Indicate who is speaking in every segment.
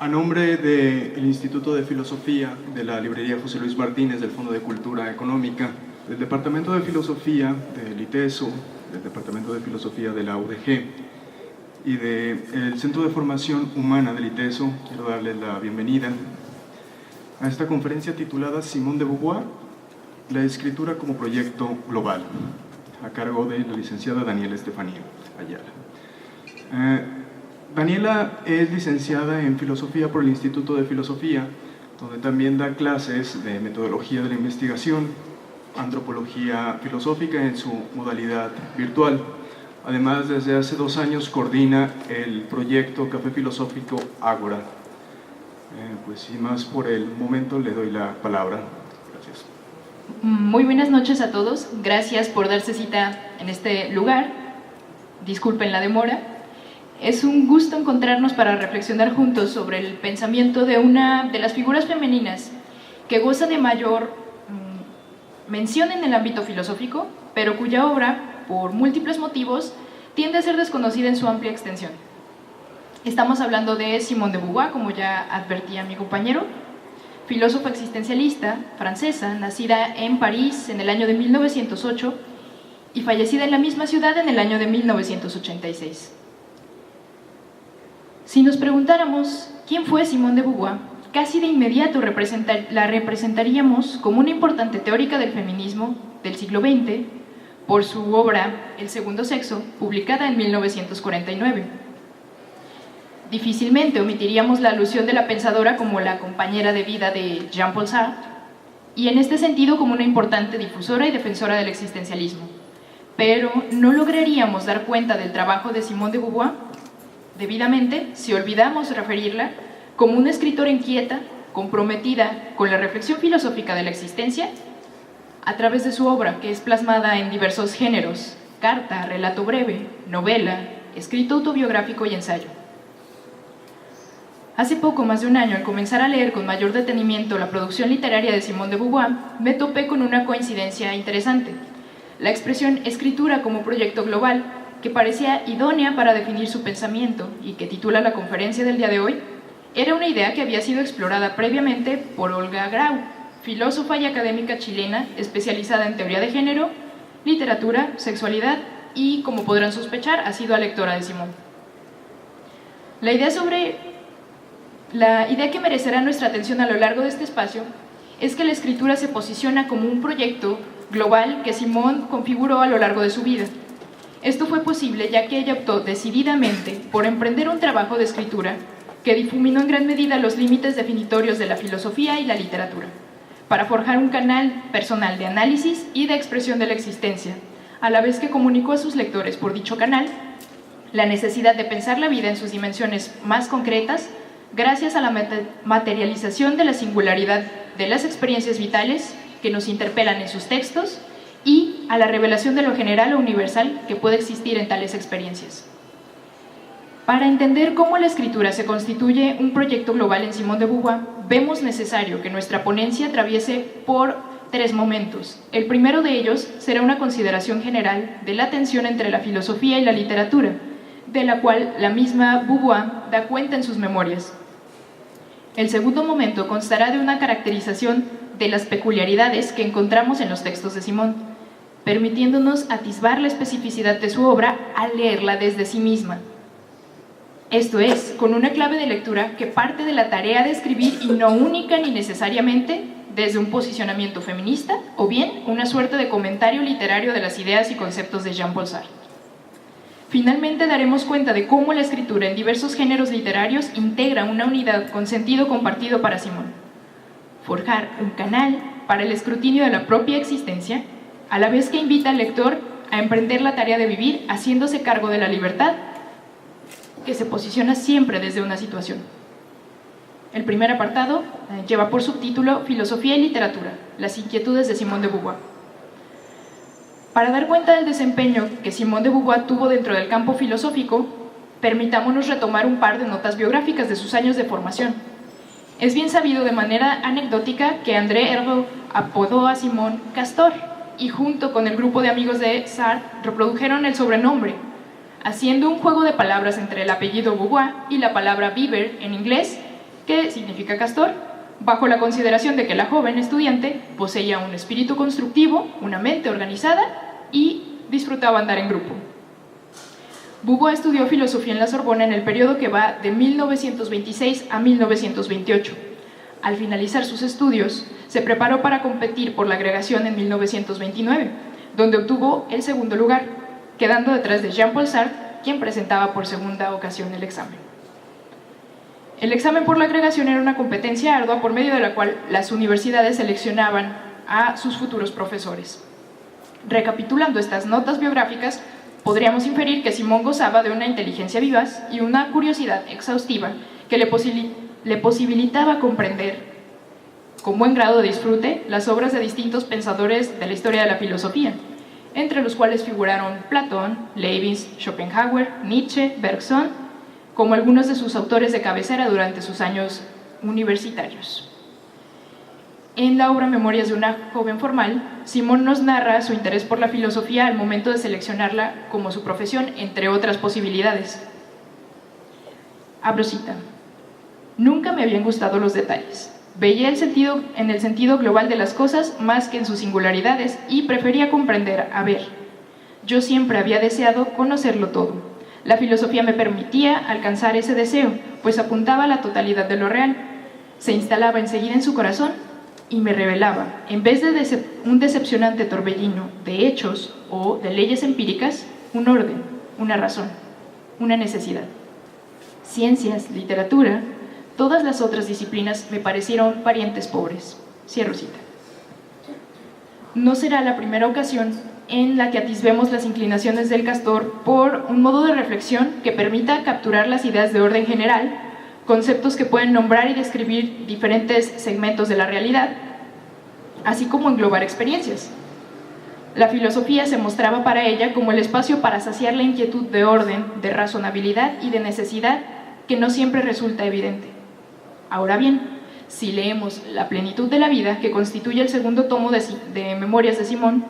Speaker 1: A nombre del Instituto de Filosofía de la Librería José Luis Martínez del Fondo de Cultura Económica, del Departamento de Filosofía del ITESO, del Departamento de Filosofía de la UDG y del Centro de Formación Humana del ITESO, quiero darles la bienvenida a esta conferencia titulada Simone de Beauvoir, la escritura como proyecto global, a cargo de la licenciada Daniela Estefanía Ayala. Daniela es licenciada en Filosofía por el Instituto de Filosofía, donde también da clases de metodología de la investigación, antropología filosófica en su modalidad virtual. Además, desde hace 2 años coordina el proyecto Café Filosófico Ágora. Pues sin más por el momento, le doy la palabra. Gracias.
Speaker 2: Muy buenas noches a todos. Gracias por darse cita en este lugar. Disculpen la demora. Es un gusto encontrarnos para reflexionar juntos sobre el pensamiento de una de las figuras femeninas que goza de mayor mención en el ámbito filosófico, pero cuya obra, por múltiples motivos, tiende a ser desconocida en su amplia extensión. Estamos hablando de Simone de Beauvoir, como ya advertía mi compañero, filósofa existencialista francesa, nacida en París en el año de 1908 y fallecida en la misma ciudad en el año de 1986. Si nos preguntáramos quién fue Simone de Beauvoir, casi de inmediato la representaríamos como una importante teórica del feminismo del siglo XX por su obra El segundo sexo, publicada en 1949. Difícilmente omitiríamos la alusión de la pensadora como la compañera de vida de Jean-Paul Sartre y en este sentido como una importante difusora y defensora del existencialismo. Pero no lograríamos dar cuenta del trabajo de Simone de Beauvoir debidamente si olvidamos referirla como una escritora inquieta, comprometida con la reflexión filosófica de la existencia a través de su obra, que es plasmada en diversos géneros: carta, relato breve, novela, escrito autobiográfico y ensayo. Hace poco más de un año, al comenzar a leer con mayor detenimiento la producción literaria de Simone de Beauvoir, me topé con una coincidencia interesante: la expresión escritura como proyecto global, que parecía idónea para definir su pensamiento y que titula la conferencia del día de hoy, era una idea que había sido explorada previamente por Olga Grau, filósofa y académica chilena especializada en teoría de género, literatura, sexualidad y, como podrán sospechar, asidua lectora de Simone. La idea que merecerá nuestra atención a lo largo de este espacio es que la escritura se posiciona como un proyecto global que Simone configuró a lo largo de su vida. Esto fue posible ya que ella optó decididamente por emprender un trabajo de escritura que difuminó en gran medida los límites definitorios de la filosofía y la literatura, para forjar un canal personal de análisis y de expresión de la existencia, a la vez que comunicó a sus lectores por dicho canal la necesidad de pensar la vida en sus dimensiones más concretas gracias a la materialización de la singularidad de las experiencias vitales que nos interpelan en sus textos y a la revelación de lo general o universal que puede existir en tales experiencias. Para entender cómo la escritura se constituye un proyecto global en Simone de Beauvoir, vemos necesario que nuestra ponencia atraviese por 3 momentos. El primero de ellos será una consideración general de la tensión entre la filosofía y la literatura, de la cual la misma Beauvoir da cuenta en sus memorias. El segundo momento constará de una caracterización de las peculiaridades que encontramos en los textos de Simone, permitiéndonos atisbar la especificidad de su obra al leerla desde sí misma. Esto es, con una clave de lectura que parte de la tarea de escribir y no única ni necesariamente desde un posicionamiento feminista o bien una suerte de comentario literario de las ideas y conceptos de Jean-Paul Sartre. Finalmente daremos cuenta de cómo la escritura en diversos géneros literarios integra una unidad con sentido compartido para Simone: forjar un canal para el escrutinio de la propia existencia, a la vez que invita al lector a emprender la tarea de vivir haciéndose cargo de la libertad, que se posiciona siempre desde una situación. El primer apartado lleva por subtítulo Filosofía y literatura, las inquietudes de Simone de Beauvoir. Para dar cuenta del desempeño que Simone de Beauvoir tuvo dentro del campo filosófico, permitámonos retomar un par de notas biográficas de sus años de formación. Es bien sabido de manera anecdótica que André Herbeau apodó a Simone Castor y junto con el grupo de amigos de Sartre reprodujeron el sobrenombre, haciendo un juego de palabras entre el apellido Beauvoir y la palabra Beaver en inglés, que significa castor, bajo la consideración de que la joven estudiante poseía un espíritu constructivo, una mente organizada y disfrutaba andar en grupo. Beauvoir estudió filosofía en la Sorbona en el periodo que va de 1926 a 1928. Al finalizar sus estudios, se preparó para competir por la agregación en 1929, donde obtuvo el segundo lugar, quedando detrás de Jean-Paul Sartre, quien presentaba por segunda ocasión el examen. El examen por la agregación era una competencia ardua por medio de la cual las universidades seleccionaban a sus futuros profesores. Recapitulando estas notas biográficas, podríamos inferir que Simón gozaba de una inteligencia vivaz y una curiosidad exhaustiva que le posibilitaba comprender con buen grado de disfrute las obras de distintos pensadores de la historia de la filosofía, entre los cuales figuraron Platón, Leibniz, Schopenhauer, Nietzsche, Bergson, como algunos de sus autores de cabecera durante sus años universitarios. En la obra Memorias de una joven formal, Simón nos narra su interés por la filosofía al momento de seleccionarla como su profesión, entre otras posibilidades. Abro cita. Nunca me habían gustado los detalles. Veía en el sentido global de las cosas más que en sus singularidades y prefería comprender, a ver. Yo siempre había deseado conocerlo todo. La filosofía me permitía alcanzar ese deseo, pues apuntaba a la totalidad de lo real. Se instalaba enseguida en su corazón y me revelaba, en vez de un decepcionante torbellino de hechos o de leyes empíricas, un orden, una razón, una necesidad. Ciencias, literatura, todas las otras disciplinas me parecieron parientes pobres. Cierro cita. No será la primera ocasión en la que atisbemos las inclinaciones del castor por un modo de reflexión que permita capturar las ideas de orden general, conceptos que pueden nombrar y describir diferentes segmentos de la realidad, así como englobar experiencias. La filosofía se mostraba para ella como el espacio para saciar la inquietud de orden, de razonabilidad y de necesidad que no siempre resulta evidente. Ahora bien, si leemos La plenitud de la vida, que constituye el segundo tomo de Memorias de Simón,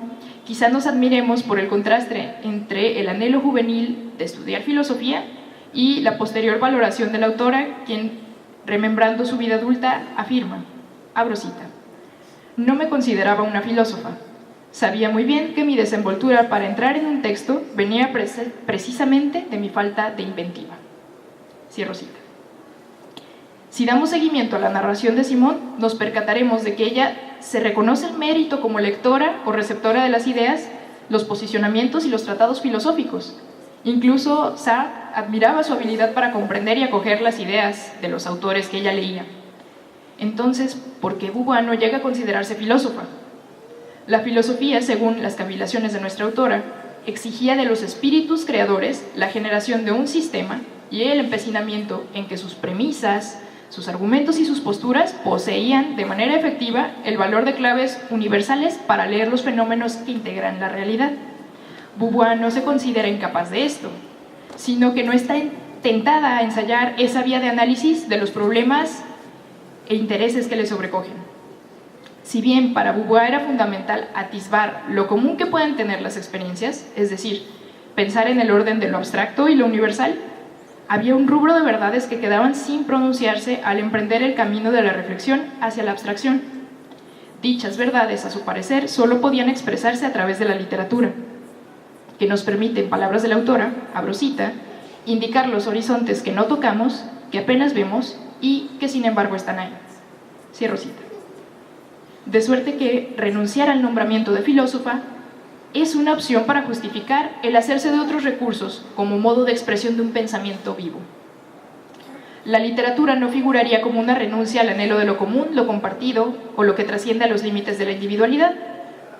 Speaker 2: quizá nos admiremos por el contraste entre el anhelo juvenil de estudiar filosofía y la posterior valoración de la autora, quien, remembrando su vida adulta, afirma, abro cita, no me consideraba una filósofa. Sabía muy bien que mi desenvoltura para entrar en un texto venía precisamente de mi falta de inventiva. Cierro cita. Si damos seguimiento a la narración de Simón, nos percataremos de que ella se reconoce el mérito como lectora o receptora de las ideas, los posicionamientos y los tratados filosóficos. Incluso Sartre admiraba su habilidad para comprender y acoger las ideas de los autores que ella leía. Entonces, ¿por qué Beauvoir no llega a considerarse filósofa? La filosofía, según las cavilaciones de nuestra autora, exigía de los espíritus creadores la generación de un sistema y el empecinamiento en que sus premisas, sus argumentos y sus posturas poseían de manera efectiva el valor de claves universales para leer los fenómenos que integran la realidad. Beauvoir no se considera incapaz de esto, sino que no está tentada a ensayar esa vía de análisis de los problemas e intereses que le sobrecogen. Si bien para Beauvoir era fundamental atisbar lo común que pueden tener las experiencias, es decir, pensar en el orden de lo abstracto y lo universal, había un rubro de verdades que quedaban sin pronunciarse al emprender el camino de la reflexión hacia la abstracción. Dichas verdades, a su parecer, solo podían expresarse a través de la literatura, que nos permite, en palabras de la autora, abro cita, indicar los horizontes que no tocamos, que apenas vemos y que sin embargo están ahí. Cierro cita. De suerte que renunciar al nombramiento de filósofa es una opción para justificar el hacerse de otros recursos como modo de expresión de un pensamiento vivo. La literatura no figuraría como una renuncia al anhelo de lo común, lo compartido o lo que trasciende a los límites de la individualidad,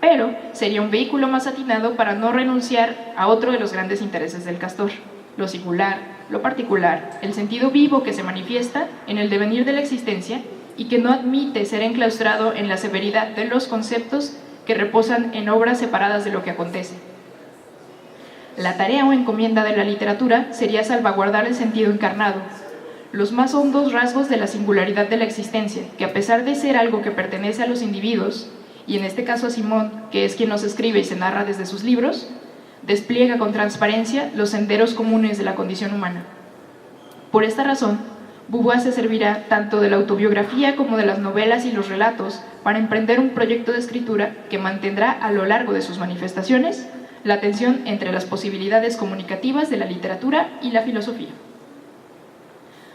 Speaker 2: pero sería un vehículo más atinado para no renunciar a otro de los grandes intereses del castor, lo singular, lo particular, el sentido vivo que se manifiesta en el devenir de la existencia y que no admite ser enclaustrado en la severidad de los conceptos que reposan en obras separadas de lo que acontece. La tarea o encomienda de la literatura sería salvaguardar el sentido encarnado, los más hondos rasgos de la singularidad de la existencia, que a pesar de ser algo que pertenece a los individuos, y en este caso a Simón, que es quien nos escribe y se narra desde sus libros, despliega con transparencia los senderos comunes de la condición humana. Por esta razón, Beauvoir se servirá tanto de la autobiografía como de las novelas y los relatos para emprender un proyecto de escritura que mantendrá a lo largo de sus manifestaciones la tensión entre las posibilidades comunicativas de la literatura y la filosofía.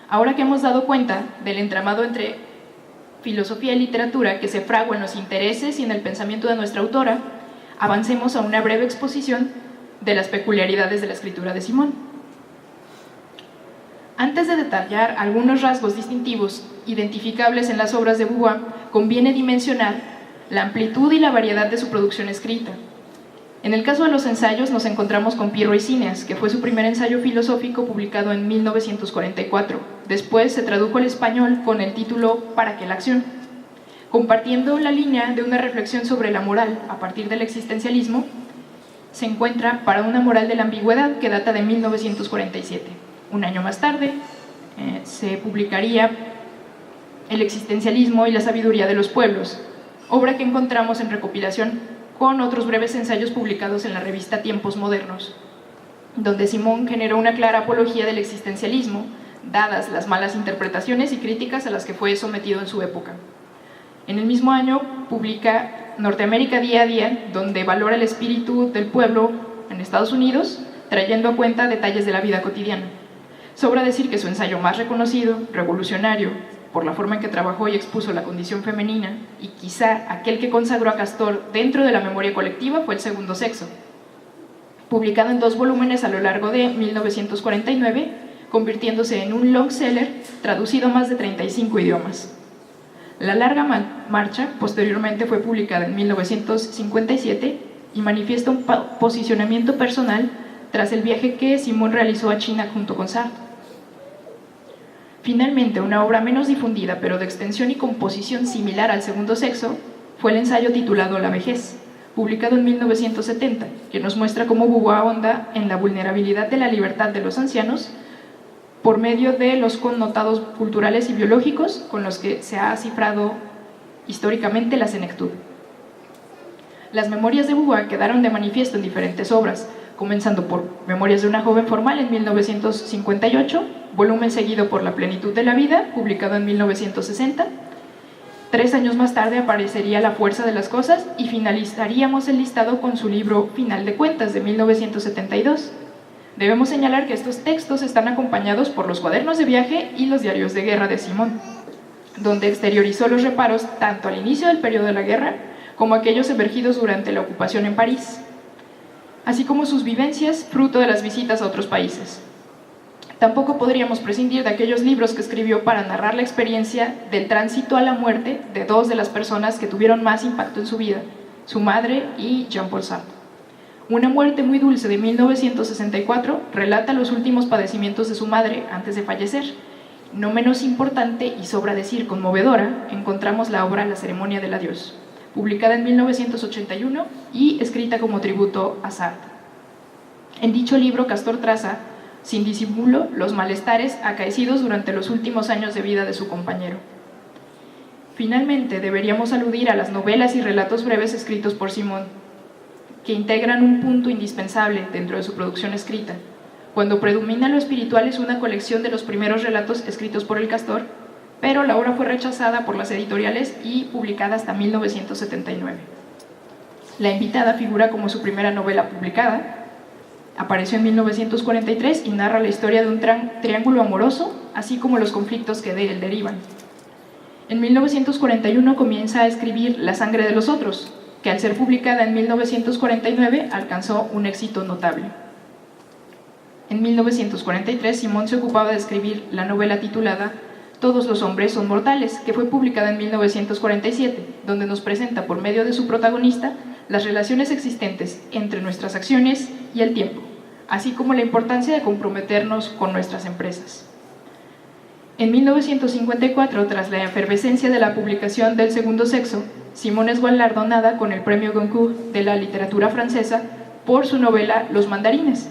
Speaker 2: Ahora que hemos dado cuenta del entramado entre filosofía y literatura que se fragua en los intereses y en el pensamiento de nuestra autora, avancemos a una breve exposición de las peculiaridades de la escritura de Simone. Antes de detallar algunos rasgos distintivos identificables en las obras de Beauvoir, conviene dimensionar la amplitud y la variedad de su producción escrita. En el caso de los ensayos nos encontramos con Pirro y Cineas, que fue su primer ensayo filosófico publicado en 1944. Después se tradujo al español con el título ¿Para qué la acción?, compartiendo la línea de una reflexión sobre la moral a partir del existencialismo. Se encuentra Para una moral de la ambigüedad, que data de 1947. Un año más tarde se publicaría El existencialismo y la sabiduría de los pueblos, obra que encontramos en recopilación con otros breves ensayos publicados en la revista Tiempos Modernos, donde Simone generó una clara apología del existencialismo, dadas las malas interpretaciones y críticas a las que fue sometido en su época. En el mismo año publica Norteamérica día a día, donde valora el espíritu del pueblo en Estados Unidos, trayendo a cuenta detalles de la vida cotidiana. Sobra decir que su ensayo más reconocido, revolucionario, por la forma en que trabajó y expuso la condición femenina, y quizá aquel que consagró a Castor dentro de la memoria colectiva, fue El segundo sexo, publicado en 2 volúmenes a lo largo de 1949, convirtiéndose en un long seller traducido a más de 35 idiomas. La larga marcha posteriormente fue publicada en 1957 y manifiesta un posicionamiento personal tras el viaje que Simone realizó a China junto con Sartre. Finalmente, una obra menos difundida, pero de extensión y composición similar al segundo sexo, fue el ensayo titulado La vejez, publicado en 1970, que nos muestra cómo Beauvoir ahonda en la vulnerabilidad de la libertad de los ancianos por medio de los connotados culturales y biológicos con los que se ha cifrado históricamente la senectud. Las memorias de Beauvoir quedaron de manifiesto en diferentes obras, comenzando por Memorias de una joven formal en 1958, volumen seguido por La plenitud de la vida, publicado en 1960. 3 años más tarde aparecería La fuerza de las cosas y finalizaríamos el listado con su libro Final de cuentas, de 1972. Debemos señalar que estos textos están acompañados por los cuadernos de viaje y los diarios de guerra de Simone, donde exteriorizó los reparos tanto al inicio del periodo de la guerra como aquellos emergidos durante la ocupación en París, así como sus vivencias fruto de las visitas a otros países. Tampoco podríamos prescindir de aquellos libros que escribió para narrar la experiencia del tránsito a la muerte de 2 de las personas que tuvieron más impacto en su vida, su madre y Jean-Paul Sartre. Una muerte muy dulce, de 1964, relata los últimos padecimientos de su madre antes de fallecer. No menos importante y sobra decir conmovedora, encontramos la obra La ceremonia del adiós, publicada en 1981 y escrita como tributo a Sartre. En dicho libro, Castor traza, sin disimulo, los malestares acaecidos durante los últimos años de vida de su compañero. Finalmente, deberíamos aludir a las novelas y relatos breves escritos por Simone, que integran un punto indispensable dentro de su producción escrita. Cuando predomina lo espiritual es una colección de los primeros relatos escritos por el Castor, pero la obra fue rechazada por las editoriales y publicada hasta 1979. La invitada figura como su primera novela publicada. Apareció en 1943 y narra la historia de un triángulo amoroso, así como los conflictos que de él derivan. En 1941 comienza a escribir La sangre de los otros, que al ser publicada en 1949 alcanzó un éxito notable. En 1943, Simone se ocupaba de escribir la novela titulada Todos los hombres son mortales, que fue publicada en 1947, donde nos presenta por medio de su protagonista las relaciones existentes entre nuestras acciones y el tiempo, así como la importancia de comprometernos con nuestras empresas. En 1954, tras la efervescencia de la publicación del segundo sexo, Simone es galardonada con el Premio Goncourt de la literatura francesa por su novela Los mandarines,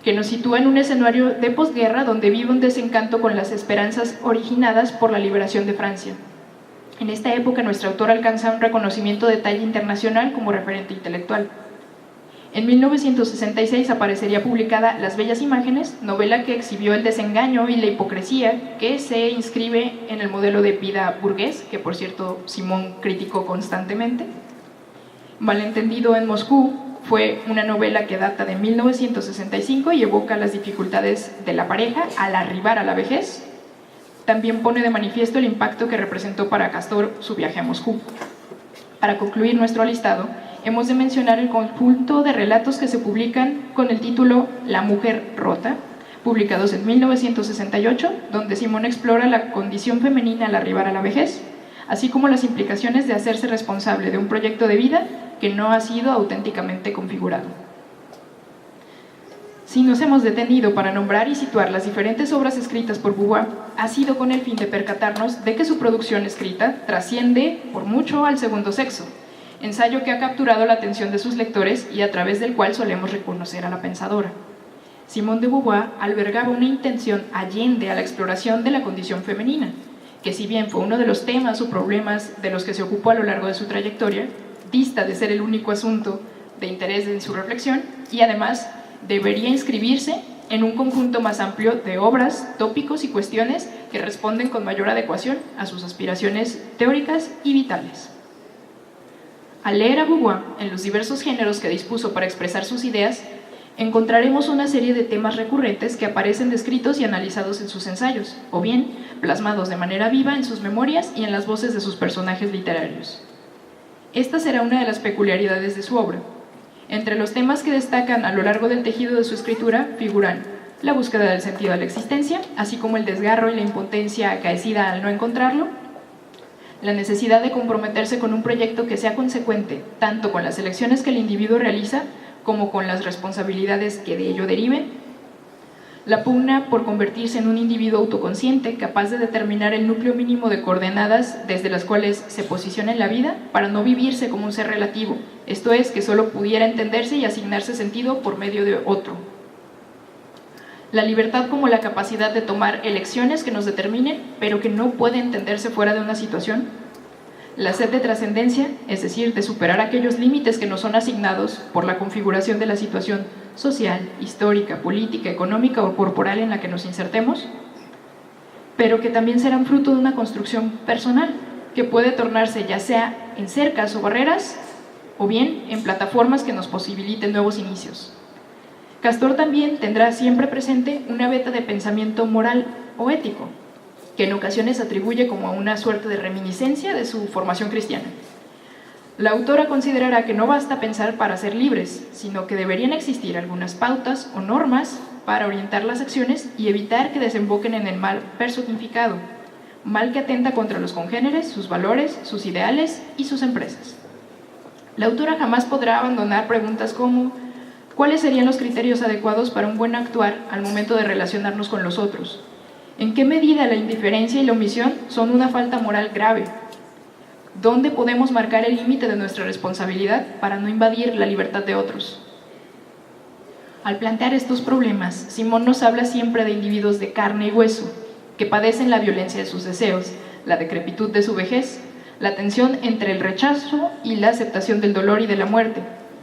Speaker 2: que nos sitúa en un escenario de posguerra donde vive un desencanto con las esperanzas originadas por la liberación de Francia. En esta época, nuestra autora alcanza un reconocimiento de talla internacional como referente intelectual. En 1966 aparecería publicada Las bellas imágenes, novela que exhibió el desengaño y la hipocresía que se inscribe en el modelo de vida burgués, que por cierto Simón criticó constantemente. Malentendido en Moscú fue una novela que data de 1965 y evoca las dificultades de la pareja al arribar a la vejez. También pone de manifiesto el impacto que representó para Castor su viaje a Moscú. Para concluir nuestro listado, hemos de mencionar el conjunto de relatos que se publican con el título La mujer rota, publicados en 1968, donde Simón explora la condición femenina al arribar a la vejez, así como las implicaciones de hacerse responsable de un proyecto de vida que no ha sido auténticamente configurado. Si nos hemos detenido para nombrar y situar las diferentes obras escritas por Beauvoir, ha sido con el fin de percatarnos de que su producción escrita trasciende por mucho al segundo sexo, ensayo que ha capturado la atención de sus lectores y a través del cual solemos reconocer a la pensadora. Simone de Beauvoir albergaba una intención allende a la exploración de la condición femenina, que si bien fue uno de los temas o problemas de los que se ocupó a lo largo de su trayectoria, dista de ser el único asunto de interés en su reflexión y además debería inscribirse en un conjunto más amplio de obras, tópicos y cuestiones que responden con mayor adecuación a sus aspiraciones teóricas y vitales. Al leer a Beauvoir en los diversos géneros que dispuso para expresar sus ideas, encontraremos una serie de temas recurrentes que aparecen descritos y analizados en sus ensayos, o bien plasmados de manera viva en sus memorias y en las voces de sus personajes literarios. Esta será una de las peculiaridades de su obra. Entre los temas que destacan a lo largo del tejido de su escritura figuran la búsqueda del sentido de la existencia, así como el desgarro y la impotencia acaecida al no encontrarlo, la necesidad de comprometerse con un proyecto que sea consecuente tanto con las elecciones que el individuo realiza como con las responsabilidades que de ello deriven, la pugna por convertirse en un individuo autoconsciente capaz de determinar el núcleo mínimo de coordenadas desde las cuales se posiciona en la vida para no vivirse como un ser relativo, esto es, que solo pudiera entenderse y asignarse sentido por medio de otro. La libertad como la capacidad de tomar elecciones que nos determinen, pero que no puede entenderse fuera de una situación. La sed de trascendencia, es decir, de superar aquellos límites que nos son asignados por la configuración de la situación social, histórica, política, económica o corporal en la que nos insertemos, pero que también serán fruto de una construcción personal, que puede tornarse ya sea en cercas o barreras, o bien en plataformas que nos posibiliten nuevos inicios. Castor también tendrá siempre presente una veta de pensamiento moral o ético, que en ocasiones atribuye como a una suerte de reminiscencia de su formación cristiana. La autora considerará que no basta pensar para ser libres, sino que deberían existir algunas pautas o normas para orientar las acciones y evitar que desemboquen en el mal personificado, mal que atenta contra los congéneres, sus valores, sus ideales y sus empresas. La autora jamás podrá abandonar preguntas como ¿cuáles serían los criterios adecuados para un buen actuar al momento de relacionarnos con los otros? ¿En qué medida la indiferencia y la omisión son una falta moral grave? ¿Dónde podemos marcar el límite de nuestra responsabilidad para no invadir la libertad de otros? Al plantear estos problemas, Simón nos habla siempre de individuos de carne y hueso, que padecen la violencia de sus deseos, la decrepitud de su vejez, la tensión entre el rechazo y la aceptación del dolor y de la muerte,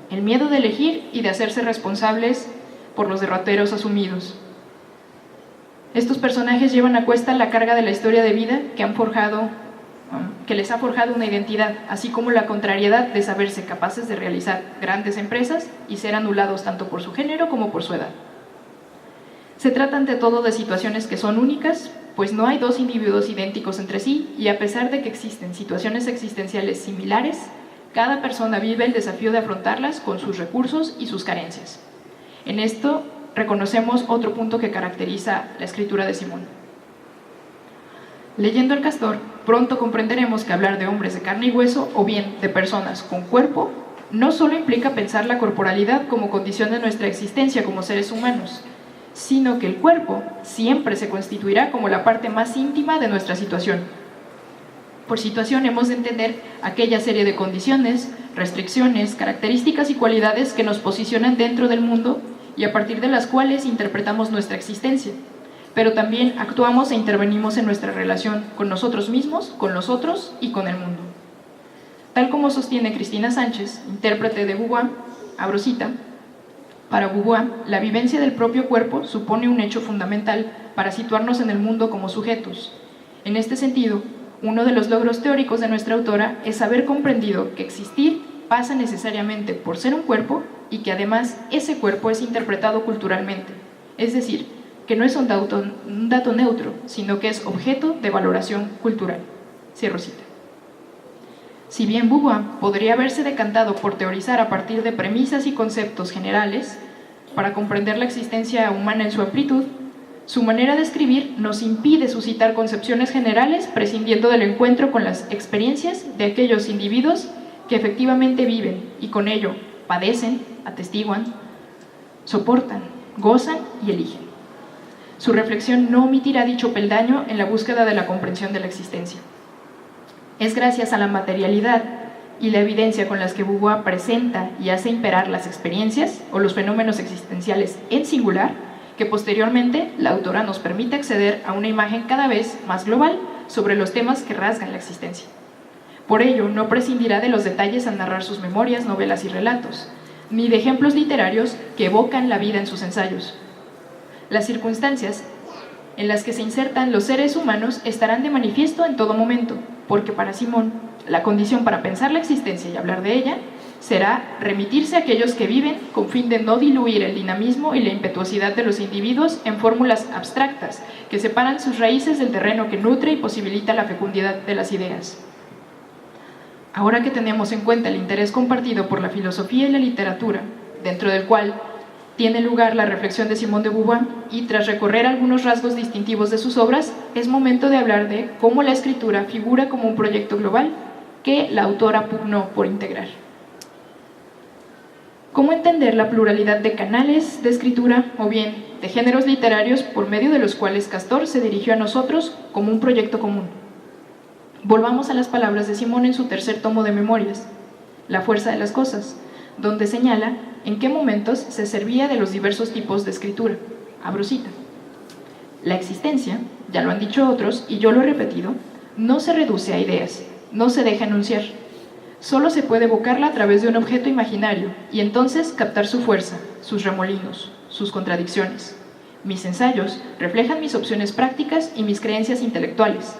Speaker 2: el miedo de elegir y de hacerse responsables por los derroteros asumidos. Estos personajes llevan a cuesta la carga de la historia de vida que les ha forjado una identidad, así como la contrariedad de saberse capaces de realizar grandes empresas y ser anulados tanto por su género como por su edad. Se trata ante todo de situaciones que son únicas, pues no hay dos individuos idénticos entre sí y a pesar de que existen situaciones existenciales similares, cada persona vive el desafío de afrontarlas con sus recursos y sus carencias. En esto reconocemos otro punto que caracteriza la escritura de Simón. Leyendo El Castor, pronto comprenderemos que hablar de hombres de carne y hueso o bien de personas con cuerpo no solo implica pensar la corporalidad como condición de nuestra existencia como seres humanos, sino que el cuerpo siempre se constituirá como la parte más íntima de nuestra situación. Por situación hemos de entender aquella serie de condiciones, restricciones, características y cualidades que nos posicionan dentro del mundo y a partir de las cuales interpretamos nuestra existencia, pero también actuamos e intervenimos en nuestra relación con nosotros mismos, con los otros y con el mundo. Tal como sostiene Cristina Sánchez, intérprete de Beauvoir, abro cita, Para Beauvoir, la vivencia del propio cuerpo supone un hecho fundamental para situarnos en el mundo como sujetos. En este sentido, uno de los logros teóricos de nuestra autora es haber comprendido que existir pasa necesariamente por ser un cuerpo y que además ese cuerpo es interpretado culturalmente, es decir, que no es un dato neutro, sino que es objeto de valoración cultural. Cierro cita. Si bien Beauvoir podría haberse decantado por teorizar a partir de premisas y conceptos generales para comprender la existencia humana en su amplitud, su manera de escribir nos impide suscitar concepciones generales prescindiendo del encuentro con las experiencias de aquellos individuos que efectivamente viven y con ello padecen, atestiguan, soportan, gozan y eligen. Su reflexión no omitirá dicho peldaño en la búsqueda de la comprensión de la existencia. Es gracias a la materialidad y la evidencia con las que Beauvoir presenta y hace imperar las experiencias o los fenómenos existenciales en singular que posteriormente la autora nos permite acceder a una imagen cada vez más global sobre los temas que rasgan la existencia. Por ello, no prescindirá de los detalles al narrar sus memorias, novelas y relatos, ni de ejemplos literarios que evocan la vida en sus ensayos. Las circunstancias en las que se insertan los seres humanos estarán de manifiesto en todo momento, porque para Simón, la condición para pensar la existencia y hablar de ella será remitirse a aquellos que viven con fin de no diluir el dinamismo y la impetuosidad de los individuos en fórmulas abstractas que separan sus raíces del terreno que nutre y posibilita la fecundidad de las ideas. Ahora que tenemos en cuenta el interés compartido por la filosofía y la literatura, dentro del cual tiene lugar la reflexión de Simone de Beauvoir, y tras recorrer algunos rasgos distintivos de sus obras, es momento de hablar de cómo la escritura figura como un proyecto global que la autora pugnó por integrar. ¿Cómo entender la pluralidad de canales de escritura o bien de géneros literarios por medio de los cuales Castor se dirigió a nosotros como un proyecto común? Volvamos a las palabras de Simón en su tercer tomo de Memorias, La fuerza de las cosas, donde señala en qué momentos se servía de los diversos tipos de escritura. Abro cita. La existencia, ya lo han dicho otros y yo lo he repetido, no se reduce a ideas, no se deja enunciar. Solo se puede evocarla a través de un objeto imaginario y entonces captar su fuerza, sus remolinos, sus contradicciones. Mis ensayos reflejan mis opciones prácticas y mis creencias intelectuales.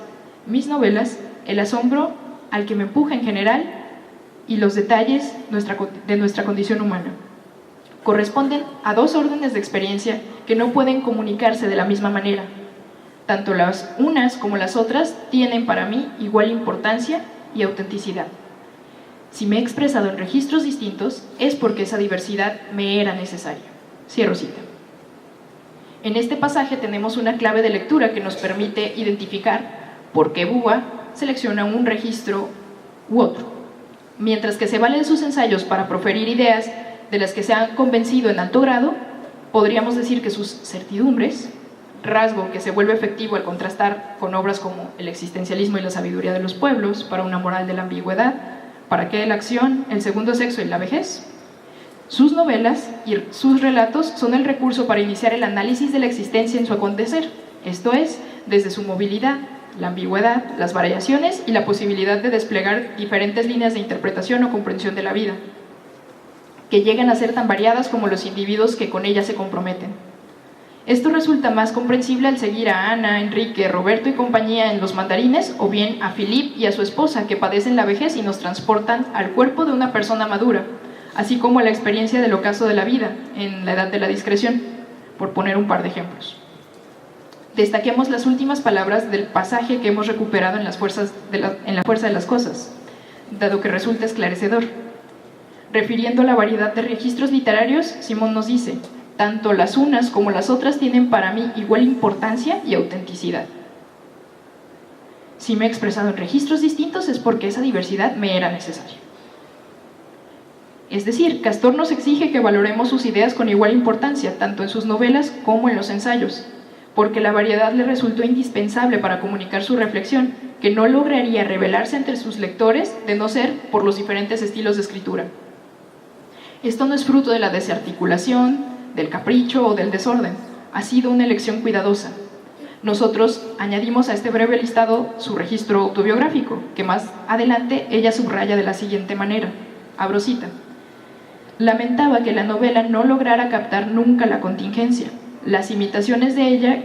Speaker 2: Mis novelas, el asombro al que me empuja en general y los detalles de nuestra condición humana. Corresponden a dos órdenes de experiencia que no pueden comunicarse de la misma manera. Tanto las unas como las otras tienen para mí igual importancia y autenticidad. Si me he expresado en registros distintos, es porque esa diversidad me era necesaria. Cierro cita. En este pasaje tenemos una clave de lectura que nos permite identificar por qué Beauvoir selecciona un registro u otro. Mientras que se valen sus ensayos para proferir ideas de las que se han convencido en alto grado, podríamos decir que sus certidumbres, rasgo que se vuelve efectivo al contrastar con obras como El existencialismo y la sabiduría de los pueblos, para una moral de la ambigüedad, ¿Para qué la acción, el segundo sexo y la vejez? Sus novelas y sus relatos son el recurso para iniciar el análisis de la existencia en su acontecer, esto es, desde su movilidad, la ambigüedad, las variaciones y la posibilidad de desplegar diferentes líneas de interpretación o comprensión de la vida, que llegan a ser tan variadas como los individuos que con ella se comprometen. Esto resulta más comprensible al seguir a Ana, Enrique, Roberto y compañía en Los Mandarines, o bien a Philippe y a su esposa, que padecen la vejez y nos transportan al cuerpo de una persona madura, así como a la experiencia del ocaso de la vida, en La edad de la discreción, por poner un par de ejemplos. Destaquemos las últimas palabras del pasaje que hemos recuperado en La fuerza de las cosas, dado que resulta esclarecedor. Refiriendo a la variedad de registros literarios, Simón nos dice: tanto las unas como las otras tienen para mí igual importancia y autenticidad. Si me he expresado en registros distintos es porque esa diversidad me era necesaria. Es decir, Castor nos exige que valoremos sus ideas con igual importancia, tanto en sus novelas como en los ensayos, porque la variedad le resultó indispensable para comunicar su reflexión, que no lograría revelarse entre sus lectores de no ser por los diferentes estilos de escritura. Esto no es fruto de la desarticulación, del capricho o del desorden, ha sido una elección cuidadosa. Nosotros añadimos a este breve listado su registro autobiográfico, que más adelante ella subraya de la siguiente manera, abro cita: Lamentaba que la novela no lograra captar nunca la contingencia. Las imitaciones de ella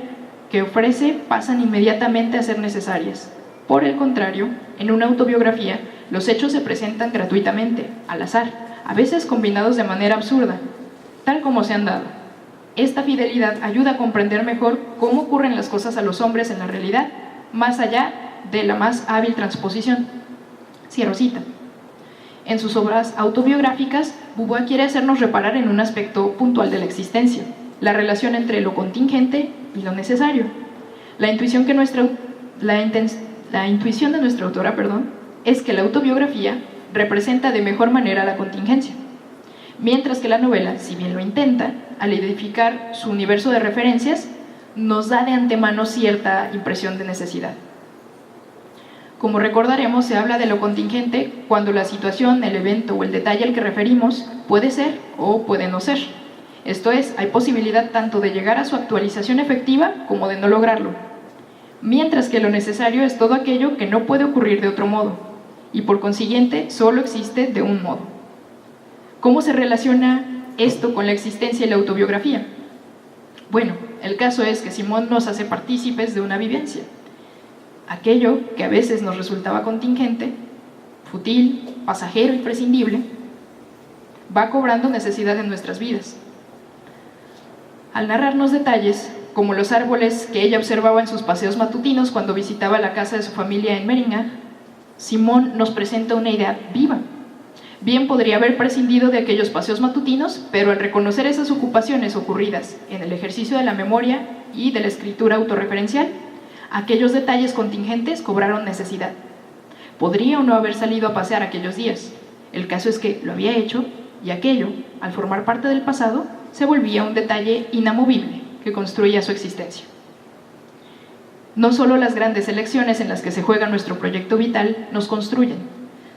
Speaker 2: que ofrece pasan inmediatamente a ser necesarias. Por el contrario, en una autobiografía, los hechos se presentan gratuitamente, al azar, a veces combinados de manera absurda, tal como se han dado. Esta fidelidad ayuda a comprender mejor cómo ocurren las cosas a los hombres en la realidad, más allá de la más hábil transposición. Cierro cita. En sus obras autobiográficas, Beauvoir quiere hacernos reparar en un aspecto puntual de la existencia, la relación entre lo contingente y lo necesario. La intuición de nuestra autora, es que la autobiografía representa de mejor manera la contingencia, mientras que la novela, si bien lo intenta, al edificar su universo de referencias, nos da de antemano cierta impresión de necesidad. Como recordaremos, se habla de lo contingente cuando la situación, el evento o el detalle al que referimos puede ser o puede no ser. Esto es, hay posibilidad tanto de llegar a su actualización efectiva como de no lograrlo. Mientras que lo necesario es todo aquello que no puede ocurrir de otro modo, y por consiguiente solo existe de un modo. ¿Cómo se relaciona esto con la existencia y la autobiografía? Bueno, el caso es que Simón nos hace partícipes de una vivencia. Aquello que a veces nos resultaba contingente, fútil, pasajero y prescindible, va cobrando necesidad en nuestras vidas. Al narrarnos detalles, como los árboles que ella observaba en sus paseos matutinos cuando visitaba la casa de su familia en Meringa, Simón nos presenta una idea viva. Bien podría haber prescindido de aquellos paseos matutinos, pero al reconocer esas ocupaciones ocurridas en el ejercicio de la memoria y de la escritura autorreferencial, aquellos detalles contingentes cobraron necesidad. Podría o no haber salido a pasear aquellos días. El caso es que lo había hecho y aquello, al formar parte del pasado, se volvía un detalle inamovible que construía su existencia. No solo las grandes elecciones en las que se juega nuestro proyecto vital nos construyen,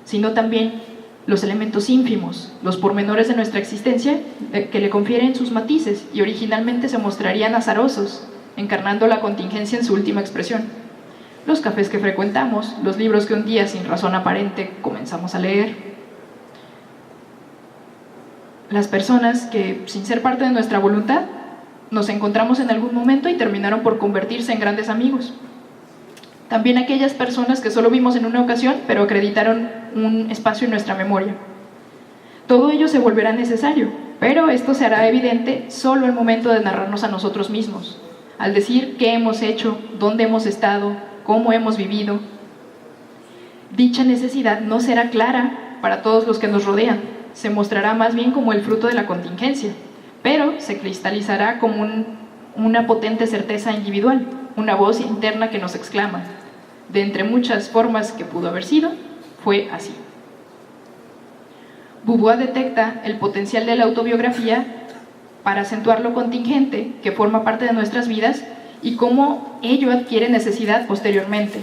Speaker 2: sino también los elementos ínfimos, los pormenores de nuestra existencia que le confieren sus matices y originalmente se mostrarían azarosos, encarnando la contingencia en su última expresión. Los cafés que frecuentamos, los libros que un día sin razón aparente comenzamos a leer, las personas que, sin ser parte de nuestra voluntad, nos encontramos en algún momento y terminaron por convertirse en grandes amigos. También aquellas personas que solo vimos en una ocasión, pero acreditaron un espacio en nuestra memoria. Todo ello se volverá necesario, pero esto se hará evidente solo al momento de narrarnos a nosotros mismos, al decir qué hemos hecho, dónde hemos estado, cómo hemos vivido. Dicha necesidad no será clara para todos los que nos rodean, se mostrará más bien como el fruto de la contingencia, pero se cristalizará como una potente certeza individual, una voz interna que nos exclama: de entre muchas formas que pudo haber sido, fue así. Beauvoir detecta el potencial de la autobiografía para acentuar lo contingente que forma parte de nuestras vidas y cómo ello adquiere necesidad posteriormente,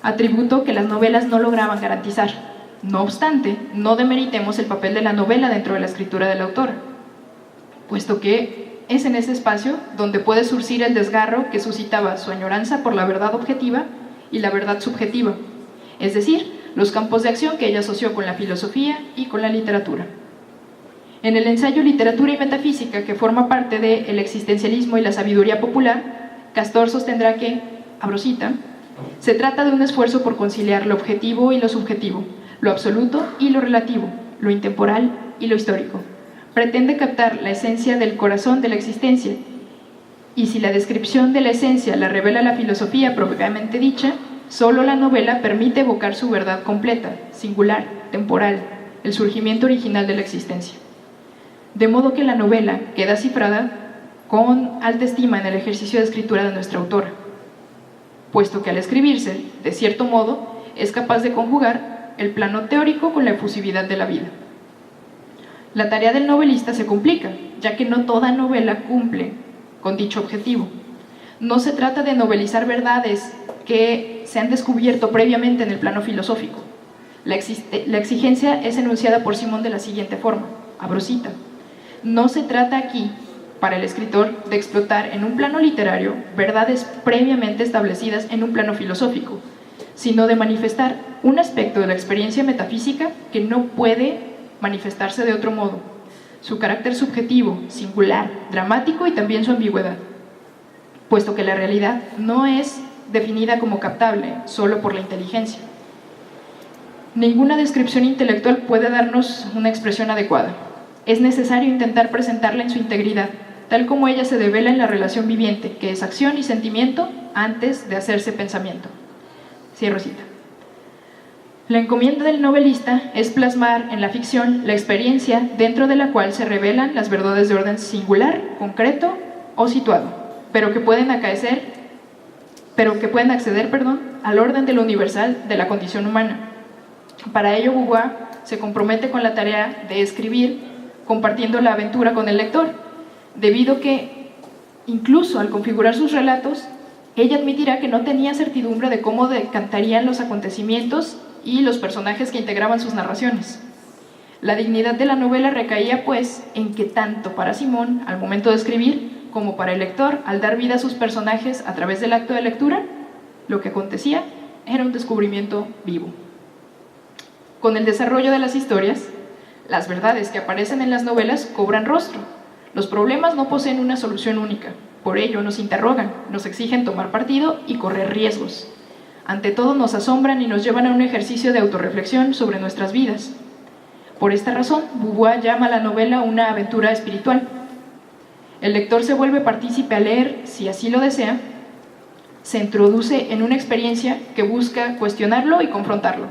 Speaker 2: atributo que las novelas no lograban garantizar. No obstante, no demeritemos el papel de la novela dentro de la escritura del autor, puesto que es en ese espacio donde puede surgir el desgarro que suscitaba su añoranza por la verdad objetiva y la verdad subjetiva, es decir, los campos de acción que ella asoció con la filosofía y con la literatura. En el ensayo Literatura y Metafísica, que forma parte del existencialismo y la sabiduría popular, Castor sostendrá que, abro cita, se trata de un esfuerzo por conciliar lo objetivo y lo subjetivo, lo absoluto y lo relativo, lo intemporal y lo histórico. Pretende captar la esencia del corazón de la existencia, y si la descripción de la esencia la revela la filosofía propiamente dicha, solo la novela permite evocar su verdad completa, singular, temporal, el surgimiento original de la existencia. De modo que la novela queda cifrada con alta estima en el ejercicio de escritura de nuestra autora, puesto que al escribirse, de cierto modo, es capaz de conjugar el plano teórico con la efusividad de la vida. La tarea del novelista se complica, ya que no toda novela cumple con dicho objetivo. No se trata de novelizar verdades que se han descubierto previamente en el plano filosófico. La exigencia es enunciada por Simón de la siguiente forma, abro cita: no se trata aquí, para el escritor, de explotar en un plano literario verdades previamente establecidas en un plano filosófico, sino de manifestar un aspecto de la experiencia metafísica que no puede manifestarse de otro modo, su carácter subjetivo, singular, dramático y también su ambigüedad, puesto que la realidad no es definida como captable solo por la inteligencia. Ninguna descripción intelectual puede darnos una expresión adecuada. Es necesario intentar presentarla en su integridad, tal como ella se devela en la relación viviente, que es acción y sentimiento antes de hacerse pensamiento. Cierro cita. La encomienda del novelista es plasmar en la ficción la experiencia dentro de la cual se revelan las verdades de orden singular, concreto o situado, pero que pueden acceder al orden de lo universal de la condición humana. Para ello, Beauvoir se compromete con la tarea de escribir compartiendo la aventura con el lector, debido que, incluso al configurar sus relatos, ella admitirá que no tenía certidumbre de cómo decantarían los acontecimientos y los personajes que integraban sus narraciones. La dignidad de la novela recaía, pues, en que tanto para Simón, al momento de escribir, como para el lector, al dar vida a sus personajes a través del acto de lectura, lo que acontecía era un descubrimiento vivo. Con el desarrollo de las historias, las verdades que aparecen en las novelas cobran rostro. Los problemas no poseen una solución única, por ello nos interrogan, nos exigen tomar partido y correr riesgos. Ante todo nos asombran y nos llevan a un ejercicio de autorreflexión sobre nuestras vidas. Por esta razón, Beauvoir llama a la novela una aventura espiritual. El lector se vuelve partícipe al leer, si así lo desea, se introduce en una experiencia que busca cuestionarlo y confrontarlo.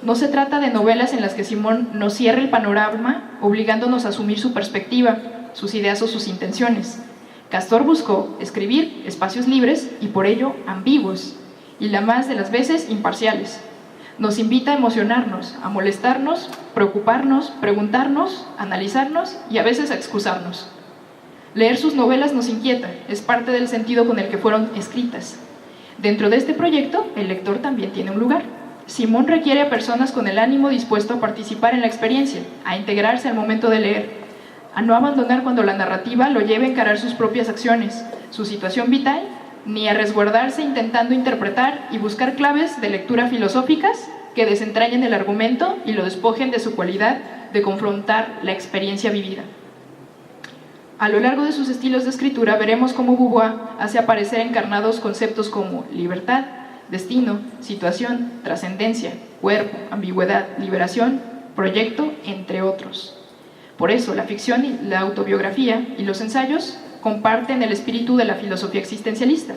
Speaker 2: No se trata de novelas en las que Simón nos cierra el panorama, obligándonos a asumir su perspectiva, sus ideas o sus intenciones. Castor buscó escribir espacios libres y por ello ambiguos, y la más de las veces imparciales. Nos invita a emocionarnos, a molestarnos, preocuparnos, preguntarnos, analizarnos y a veces a excusarnos. Leer sus novelas nos inquieta, es parte del sentido con el que fueron escritas. Dentro de este proyecto, el lector también tiene un lugar. Simón requiere a personas con el ánimo dispuesto a participar en la experiencia, a integrarse al momento de leer, a no abandonar cuando la narrativa lo lleve a encarar sus propias acciones, su situación vital, ni a resguardarse intentando interpretar y buscar claves de lectura filosóficas que desentrañen el argumento y lo despojen de su cualidad de confrontar la experiencia vivida. A lo largo de sus estilos de escritura veremos cómo Beauvoir hace aparecer encarnados conceptos como libertad, destino, situación, trascendencia, cuerpo, ambigüedad, liberación, proyecto, entre otros. Por eso, la ficción y la autobiografía y los ensayos comparten el espíritu de la filosofía existencialista,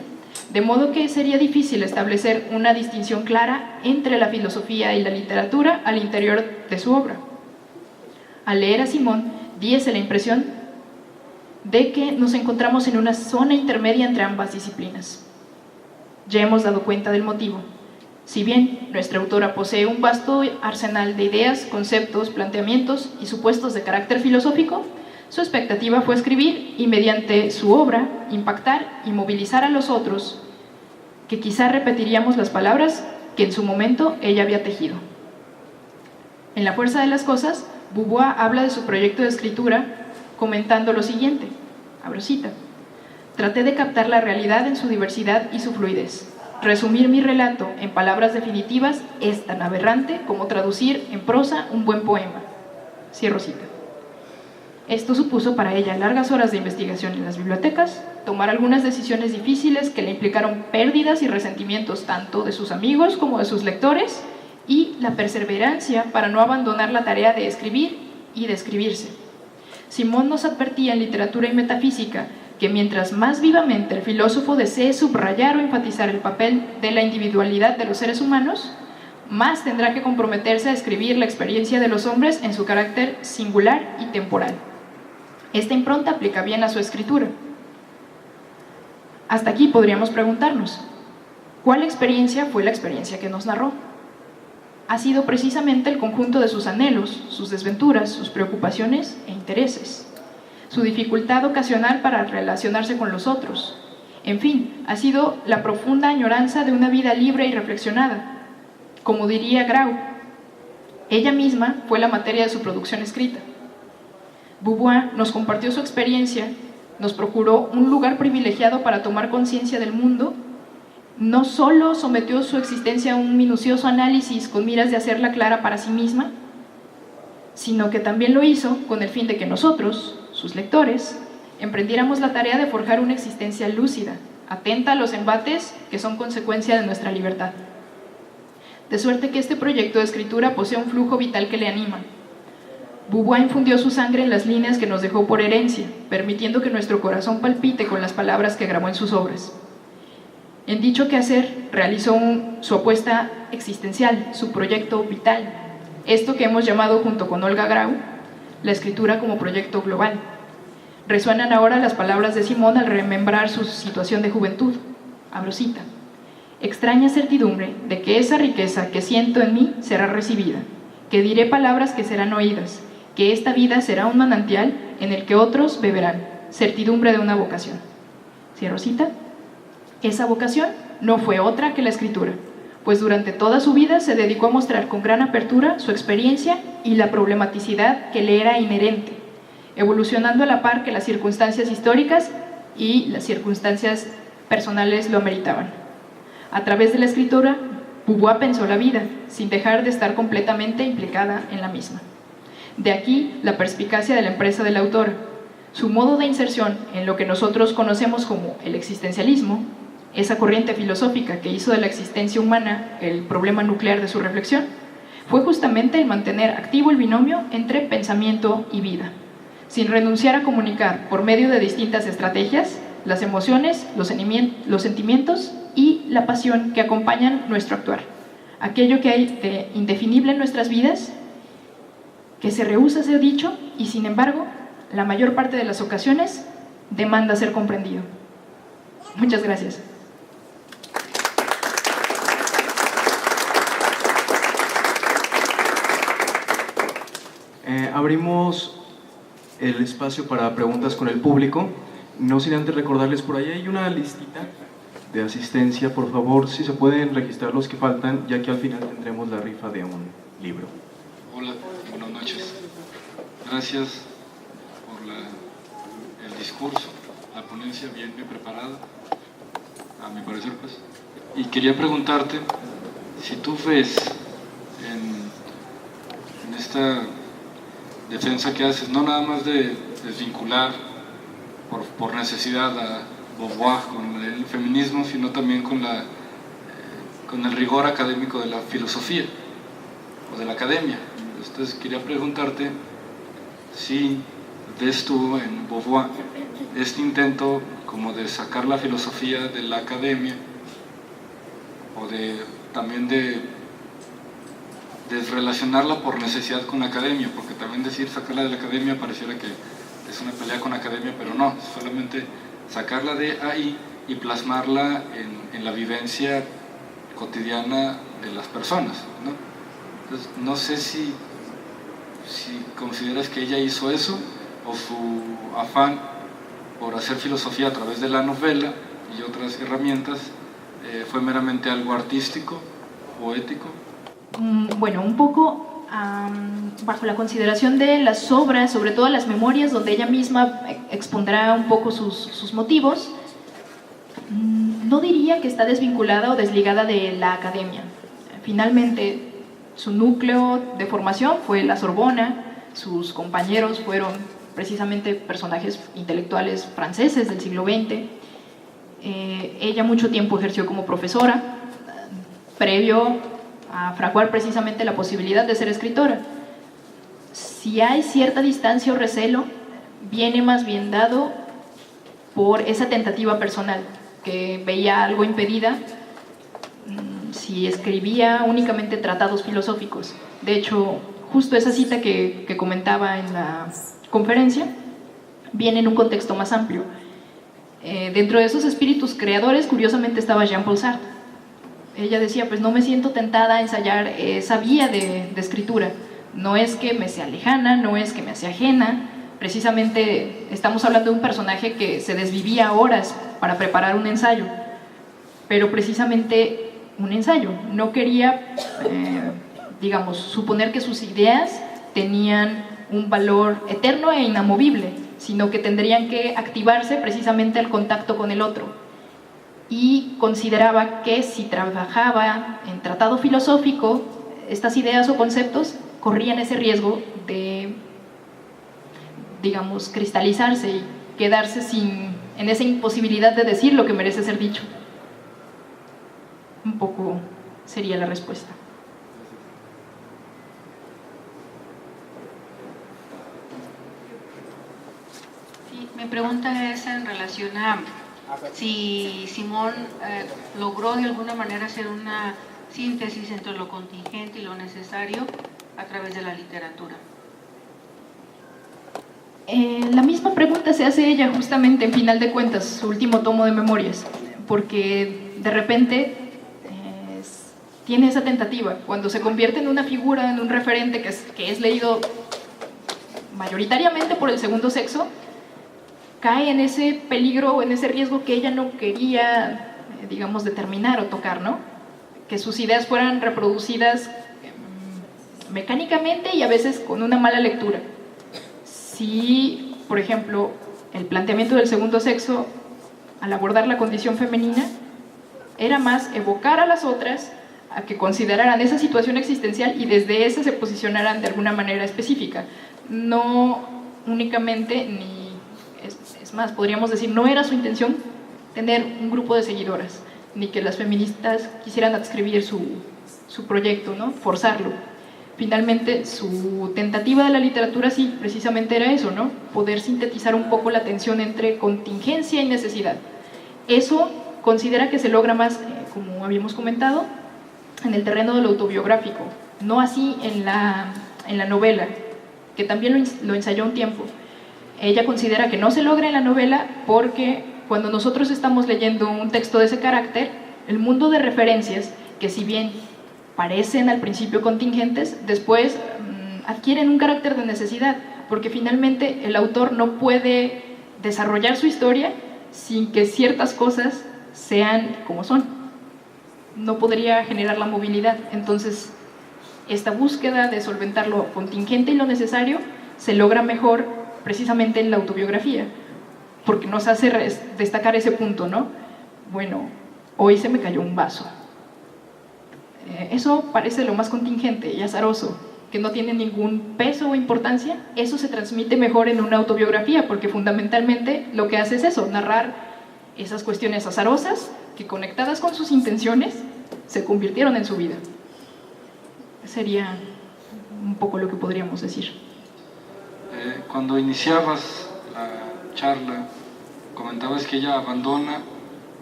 Speaker 2: de modo que sería difícil establecer una distinción clara entre la filosofía y la literatura al interior de su obra. Al leer a Simón, diese la impresión de que nos encontramos en una zona intermedia entre ambas disciplinas. Ya hemos dado cuenta del motivo. Si bien nuestra autora posee un vasto arsenal de ideas, conceptos, planteamientos y supuestos de carácter filosófico, su expectativa fue escribir y mediante su obra impactar y movilizar a los otros, que quizá repetiríamos las palabras que en su momento ella había tejido. En La fuerza de las cosas, Beauvoir habla de su proyecto de escritura comentando lo siguiente, abro cita: traté de captar la realidad en su diversidad y su fluidez. Resumir mi relato en palabras definitivas es tan aberrante como traducir en prosa un buen poema. Cierro cita. Esto supuso para ella largas horas de investigación en las bibliotecas, tomar algunas decisiones difíciles que le implicaron pérdidas y resentimientos tanto de sus amigos como de sus lectores, y la perseverancia para no abandonar la tarea de escribir y de escribirse. Simón nos advertía en Literatura y Metafísica que mientras más vivamente el filósofo desee subrayar o enfatizar el papel de la individualidad de los seres humanos, más tendrá que comprometerse a escribir la experiencia de los hombres en su carácter singular y temporal. Esta impronta aplica bien a su escritura. Hasta aquí podríamos preguntarnos, ¿cuál experiencia fue la experiencia que nos narró? Ha sido precisamente el conjunto de sus anhelos, sus desventuras, sus preocupaciones e intereses, su dificultad ocasional para relacionarse con los otros. En fin, ha sido la profunda añoranza de una vida libre y reflexionada. Como diría Grau, ella misma fue la materia de su producción escrita. Beauvoir nos compartió su experiencia, nos procuró un lugar privilegiado para tomar conciencia del mundo. No solo sometió su existencia a un minucioso análisis con miras de hacerla clara para sí misma, sino que también lo hizo con el fin de que nosotros, sus lectores, emprendiéramos la tarea de forjar una existencia lúcida, atenta a los embates que son consecuencia de nuestra libertad. De suerte que este proyecto de escritura posee un flujo vital que le anima. Beauvoir infundió su sangre en las líneas que nos dejó por herencia, permitiendo que nuestro corazón palpite con las palabras que grabó en sus obras. En dicho quehacer realizó su apuesta existencial, su proyecto vital, esto que hemos llamado junto con Olga Grau, la escritura como proyecto global. Resuenan ahora las palabras de Simón al remembrar su situación de juventud. Abro cita: extraña certidumbre de que esa riqueza que siento en mí será recibida, que diré palabras que serán oídas, que esta vida será un manantial en el que otros beberán, certidumbre de una vocación. Cierro cita. Esa vocación no fue otra que la escritura, pues durante toda su vida se dedicó a mostrar con gran apertura su experiencia y la problematicidad que le era inherente, evolucionando a la par que las circunstancias históricas y las circunstancias personales lo ameritaban. A través de la escritura, Beauvoir pensó la vida, sin dejar de estar completamente implicada en la misma. De aquí la perspicacia de la empresa del autor, su modo de inserción en lo que nosotros conocemos como el existencialismo, esa corriente filosófica que hizo de la existencia humana el problema nuclear de su reflexión, fue justamente el mantener activo el binomio entre pensamiento y vida, sin renunciar a comunicar por medio de distintas estrategias las emociones, los sentimientos y la pasión que acompañan nuestro actuar, aquello que hay de indefinible en nuestras vidas, que se rehúsa a ser dicho y sin embargo, la mayor parte de las ocasiones demanda ser comprendido. Muchas gracias.
Speaker 1: Abrimos el espacio para preguntas con el público. No sin antes recordarles, por ahí hay una listita de asistencia. Por favor, si se pueden registrar los que faltan, ya que al final tendremos la rifa de un libro.
Speaker 3: Hola, buenas noches. Gracias por el discurso, la ponencia bien preparada, a mi parecer, pues. Y quería preguntarte si tú ves en esta defensa que haces, no nada más de desvincular por necesidad a Beauvoir con el feminismo, sino también con el rigor académico de la filosofía o de la academia. Entonces quería preguntarte si ves tú en Beauvoir este intento como de sacar la filosofía de la academia o también de desrelacionarla por necesidad con la academia, porque también decir sacarla de la academia pareciera que es una pelea con la academia, pero no, solamente sacarla de ahí y plasmarla en la vivencia cotidiana de las personas, ¿no? Entonces, no sé si consideras que ella hizo eso o su afán por hacer filosofía a través de la novela y otras herramientas fue meramente algo artístico, poético.
Speaker 2: Bueno, un poco bajo la consideración de las obras, sobre todo las memorias, donde ella misma expondrá un poco sus motivos, no diría que está desvinculada o desligada de la academia. Finalmente, su núcleo de formación fue la Sorbona, sus compañeros fueron precisamente personajes intelectuales franceses del siglo XX. Ella mucho tiempo ejerció como profesora, previo a fraguar precisamente la posibilidad de ser escritora. Si hay cierta distancia o recelo, viene más bien dado por esa tentativa personal, que veía algo impedida si escribía únicamente tratados filosóficos. De hecho, justo esa cita que comentaba en la conferencia viene en un contexto más amplio. Dentro de esos espíritus creadores, curiosamente, estaba Jean-Paul Sartre. Ella decía, pues no me siento tentada a ensayar esa vía de escritura. No es que me sea lejana, no es que me sea ajena. Precisamente estamos hablando de un personaje que se desvivía horas para preparar un ensayo, pero precisamente un ensayo. No quería, digamos, suponer que sus ideas tenían un valor eterno e inamovible, sino que tendrían que activarse precisamente al contacto con el otro. Y consideraba que si trabajaba en tratado filosófico, estas ideas o conceptos corrían ese riesgo de, digamos, cristalizarse y quedarse en esa imposibilidad de decir lo que merece ser dicho. Un poco sería la respuesta.
Speaker 4: Sí, mi pregunta es en relación a si Simón logró de alguna manera hacer una síntesis entre lo contingente y lo necesario a través de la literatura.
Speaker 2: La misma pregunta se hace ella justamente en Final de Cuentas, su último tomo de memorias, porque de repente tiene esa tentativa, cuando se convierte en una figura, en un referente que es leído mayoritariamente por el segundo sexo, cae en ese peligro, en ese riesgo que ella no quería, digamos, determinar o tocar, ¿no? Que sus ideas fueran reproducidas mecánicamente y a veces con una mala lectura. Si, por ejemplo, el planteamiento del segundo sexo, al abordar la condición femenina, era más evocar a las otras a que consideraran esa situación existencial y desde esa se posicionaran de alguna manera específica. No únicamente, es más, podríamos decir, no era su intención tener un grupo de seguidoras, ni que las feministas quisieran adscribir su proyecto, ¿no? Forzarlo. Finalmente, su tentativa de la literatura sí, precisamente era eso, ¿no? Poder sintetizar un poco la tensión entre contingencia y necesidad. Eso considera que se logra más, como habíamos comentado, en el terreno de lo autobiográfico, no así en la novela, que también lo ensayó un tiempo. Ella considera que no se logra en la novela porque cuando nosotros estamos leyendo un texto de ese carácter, el mundo de referencias, que si bien parecen al principio contingentes, después adquieren un carácter de necesidad, porque finalmente el autor no puede desarrollar su historia sin que ciertas cosas sean como son. No podría generar la movilidad. Entonces, esta búsqueda de solventar lo contingente y lo necesario se logra mejor precisamente en la autobiografía, porque nos hace destacar ese punto, ¿no? Bueno, hoy se me cayó un vaso. Eso parece lo más contingente y azaroso, que no tiene ningún peso o importancia. Eso se transmite mejor en una autobiografía, porque fundamentalmente lo que hace es eso, narrar esas cuestiones azarosas que, conectadas con sus intenciones, se convirtieron en su vida. Sería un poco lo que podríamos decir.
Speaker 3: Cuando iniciabas la charla, comentabas que ella abandona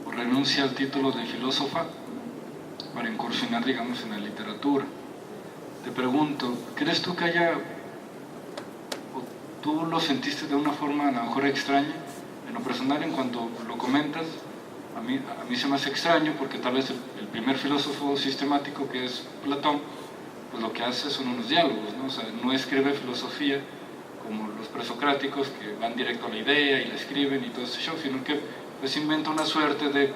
Speaker 3: o renuncia al título de filósofa para incursionar, digamos, en la literatura. Te pregunto, ¿crees tú que haya, o tú lo sentiste de una forma a lo mejor extraña? En lo personal, en cuanto lo comentas, a mí se me hace extraño porque tal vez el primer filósofo sistemático, que es Platón, pues lo que hace son unos diálogos, ¿no? O sea, no escribe filosofía como los presocráticos que van directo a la idea y la escriben y todo ese show, sino que pues inventa una suerte de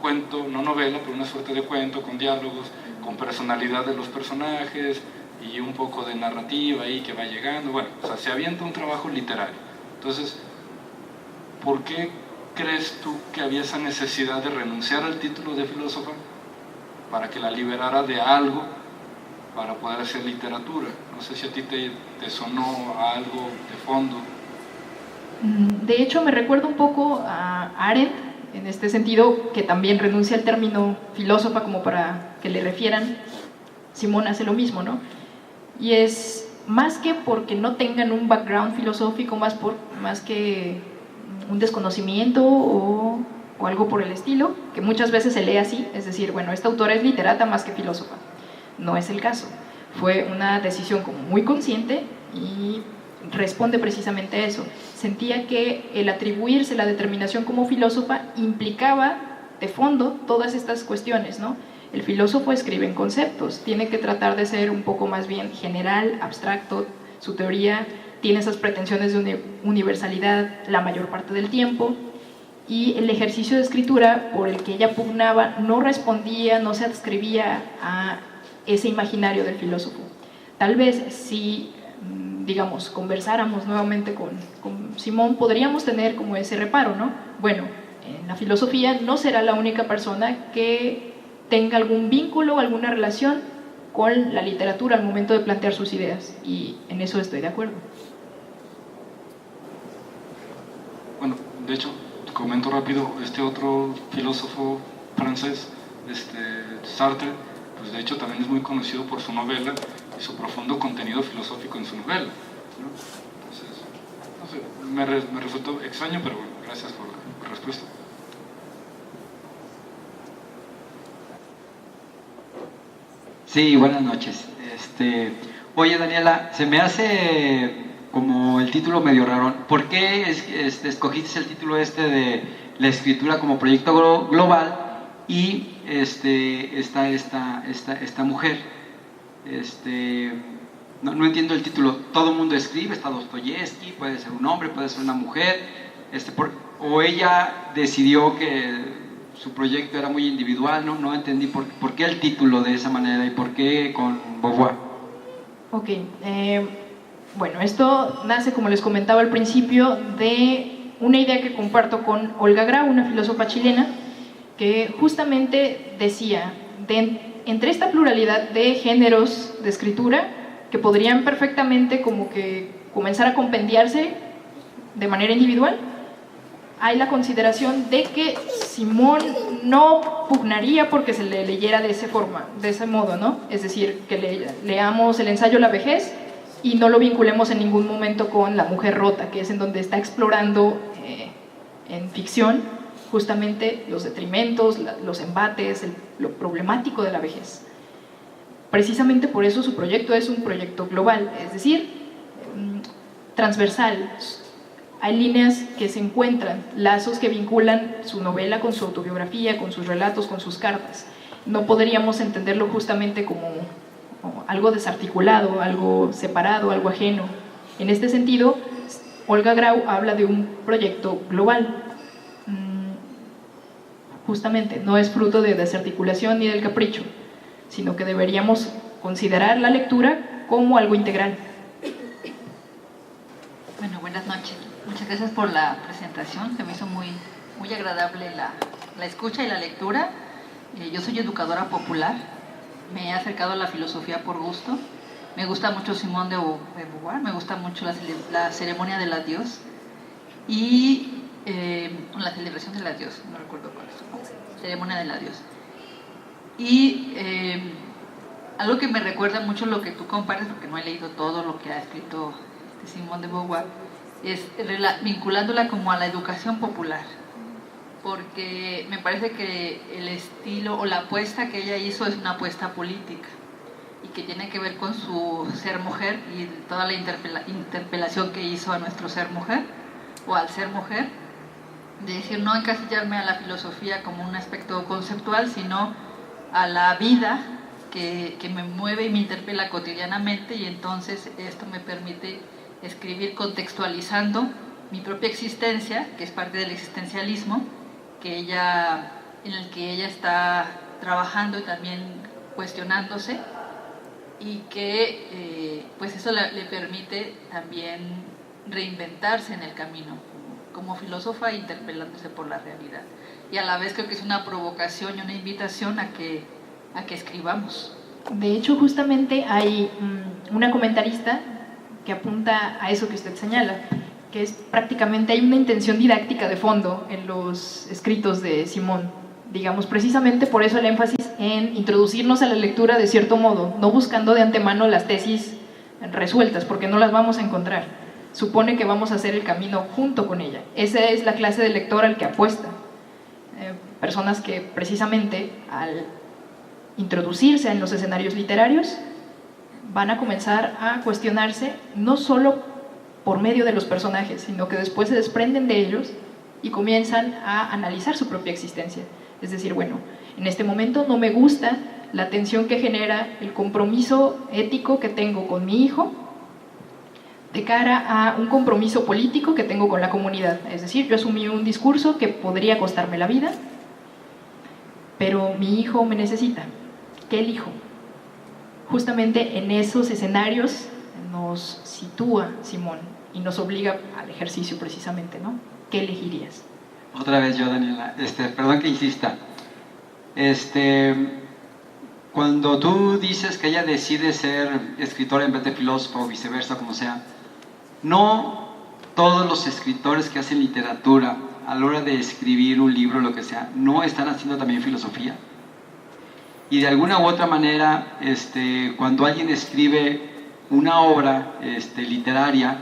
Speaker 3: cuento, no novela, pero una suerte de cuento con diálogos, con personalidad de los personajes y un poco de narrativa ahí que va llegando. Bueno, o sea, se avienta un trabajo literario. Entonces, ¿por qué crees tú que había esa necesidad de renunciar al título de filósofa para que la liberara de algo para poder hacer literatura? No sé si a ti te sonó a algo de fondo.
Speaker 2: De hecho, me recuerda un poco a Arendt, en este sentido, que también renuncia al término filósofa como para que le refieran. Simón hace lo mismo, ¿no? Y es más que porque no tengan un background filosófico, más que un desconocimiento o algo por el estilo, que muchas veces se lee así, es decir, bueno, esta autora es literata más que filósofa. No es el caso. Fue una decisión como muy consciente y responde precisamente a eso. Sentía que el atribuirse la determinación como filósofa implicaba de fondo todas estas cuestiones, ¿no? El filósofo escribe en conceptos, tiene que tratar de ser un poco más bien general, abstracto, su teoría tiene esas pretensiones de universalidad la mayor parte del tiempo, y el ejercicio de escritura por el que ella pugnaba no respondía, no se adscribía a ese imaginario del filósofo. Tal vez si, digamos, conversáramos nuevamente con Simón, podríamos tener como ese reparo, ¿no? Bueno, en la filosofía no será la única persona que tenga algún vínculo o alguna relación con la literatura al momento de plantear sus ideas, y en eso estoy de acuerdo.
Speaker 3: Bueno, de hecho, comento rápido, este otro filósofo francés, Sartre, pues de hecho también es muy conocido por su novela y su profundo contenido filosófico en su novela, ¿no? Entonces, no sé, me resultó extraño, pero bueno, gracias por la respuesta.
Speaker 5: Sí, buenas noches. Oye, Daniela, se me hace como el título medio raro. ¿Por qué escogiste el título de la escritura como proyecto global y está esta mujer? No entiendo el título. Todo el mundo escribe, está Dostoyevsky, puede ser un hombre, puede ser una mujer, o ella decidió que su proyecto era muy individual. No entendí por qué el título de esa manera y por qué con Beauvoir.
Speaker 2: Ok, bueno, esto nace, como les comentaba al principio, de una idea que comparto con Olga Grau, una filósofa chilena, que justamente decía, entre esta pluralidad de géneros de escritura, que podrían perfectamente como que comenzar a compendiarse de manera individual, hay la consideración de que Simón no pugnaría porque se le leyera de ese modo, ¿no? Es decir, que leamos el ensayo La vejez y no lo vinculemos en ningún momento con La mujer rota, que es en donde está explorando en ficción justamente los detrimentos, los embates, lo problemático de la vejez. Precisamente por eso su proyecto es un proyecto global, es decir, transversal. Hay líneas que se encuentran, lazos que vinculan su novela con su autobiografía, con sus relatos, con sus cartas. No podríamos entenderlo justamente como algo desarticulado, algo separado, algo ajeno. En este sentido, Olga Grau habla de un proyecto global. Justamente, no es fruto de desarticulación ni del capricho, sino que deberíamos considerar la lectura como algo integral.
Speaker 6: Bueno, buenas noches. Muchas gracias por la presentación. Se me hizo muy agradable la escucha y la lectura. Yo soy educadora popular. Me he acercado a la filosofía por gusto. Me gusta mucho Simone de Beauvoir. Me gusta mucho la ceremonia del adiós. Y la celebración del adiós. No recuerdo cuál es. Ceremonia del adiós. Y algo que me recuerda mucho lo que tú compartes, porque no he leído todo lo que ha escrito Simone de Beauvoir, es vinculándola como a la educación popular, porque me parece que el estilo o la apuesta que ella hizo es una apuesta política y que tiene que ver con su ser mujer y toda la interpelación que hizo a nuestro ser mujer o al ser mujer, de decir, no encasillarme a la filosofía como un aspecto conceptual, sino a la vida que me mueve y me interpela cotidianamente, y entonces esto me permite escribir contextualizando mi propia existencia, que es parte del existencialismo, en el que ella está trabajando y también cuestionándose, y que pues eso le permite también reinventarse en el camino como filósofa, interpelándose por la realidad. Y a la vez creo que es una provocación y una invitación a que escribamos.
Speaker 2: De hecho, justamente hay una comentarista que apunta a eso que usted señala, que es prácticamente hay una intención didáctica de fondo en los escritos de Simón. Digamos, precisamente por eso el énfasis en introducirnos a la lectura de cierto modo, no buscando de antemano las tesis resueltas, porque no las vamos a encontrar. Supone que vamos a hacer el camino junto con ella. Esa es la clase de lector al que apuesta. Personas que precisamente al introducirse en los escenarios literarios van a comenzar a cuestionarse no solo por medio de los personajes, sino que después se desprenden de ellos y comienzan a analizar su propia existencia. Es decir, bueno, en este momento no me gusta la tensión que genera el compromiso ético que tengo con mi hijo de cara a un compromiso político que tengo con la comunidad. Es decir, yo asumí un discurso que podría costarme la vida, pero mi hijo me necesita. ¿Qué elijo? Justamente en esos escenarios nos sitúa Simón y nos obliga al ejercicio precisamente, ¿no? ¿Qué elegirías?
Speaker 5: Otra vez yo, Daniela, perdón que insista. cuando tú dices que ella decide ser escritora en vez de filósofa o viceversa, como sea, no todos los escritores que hacen literatura a la hora de escribir un libro, lo que sea, no están haciendo también filosofía. Y de alguna u otra manera, cuando alguien escribe una obra literaria,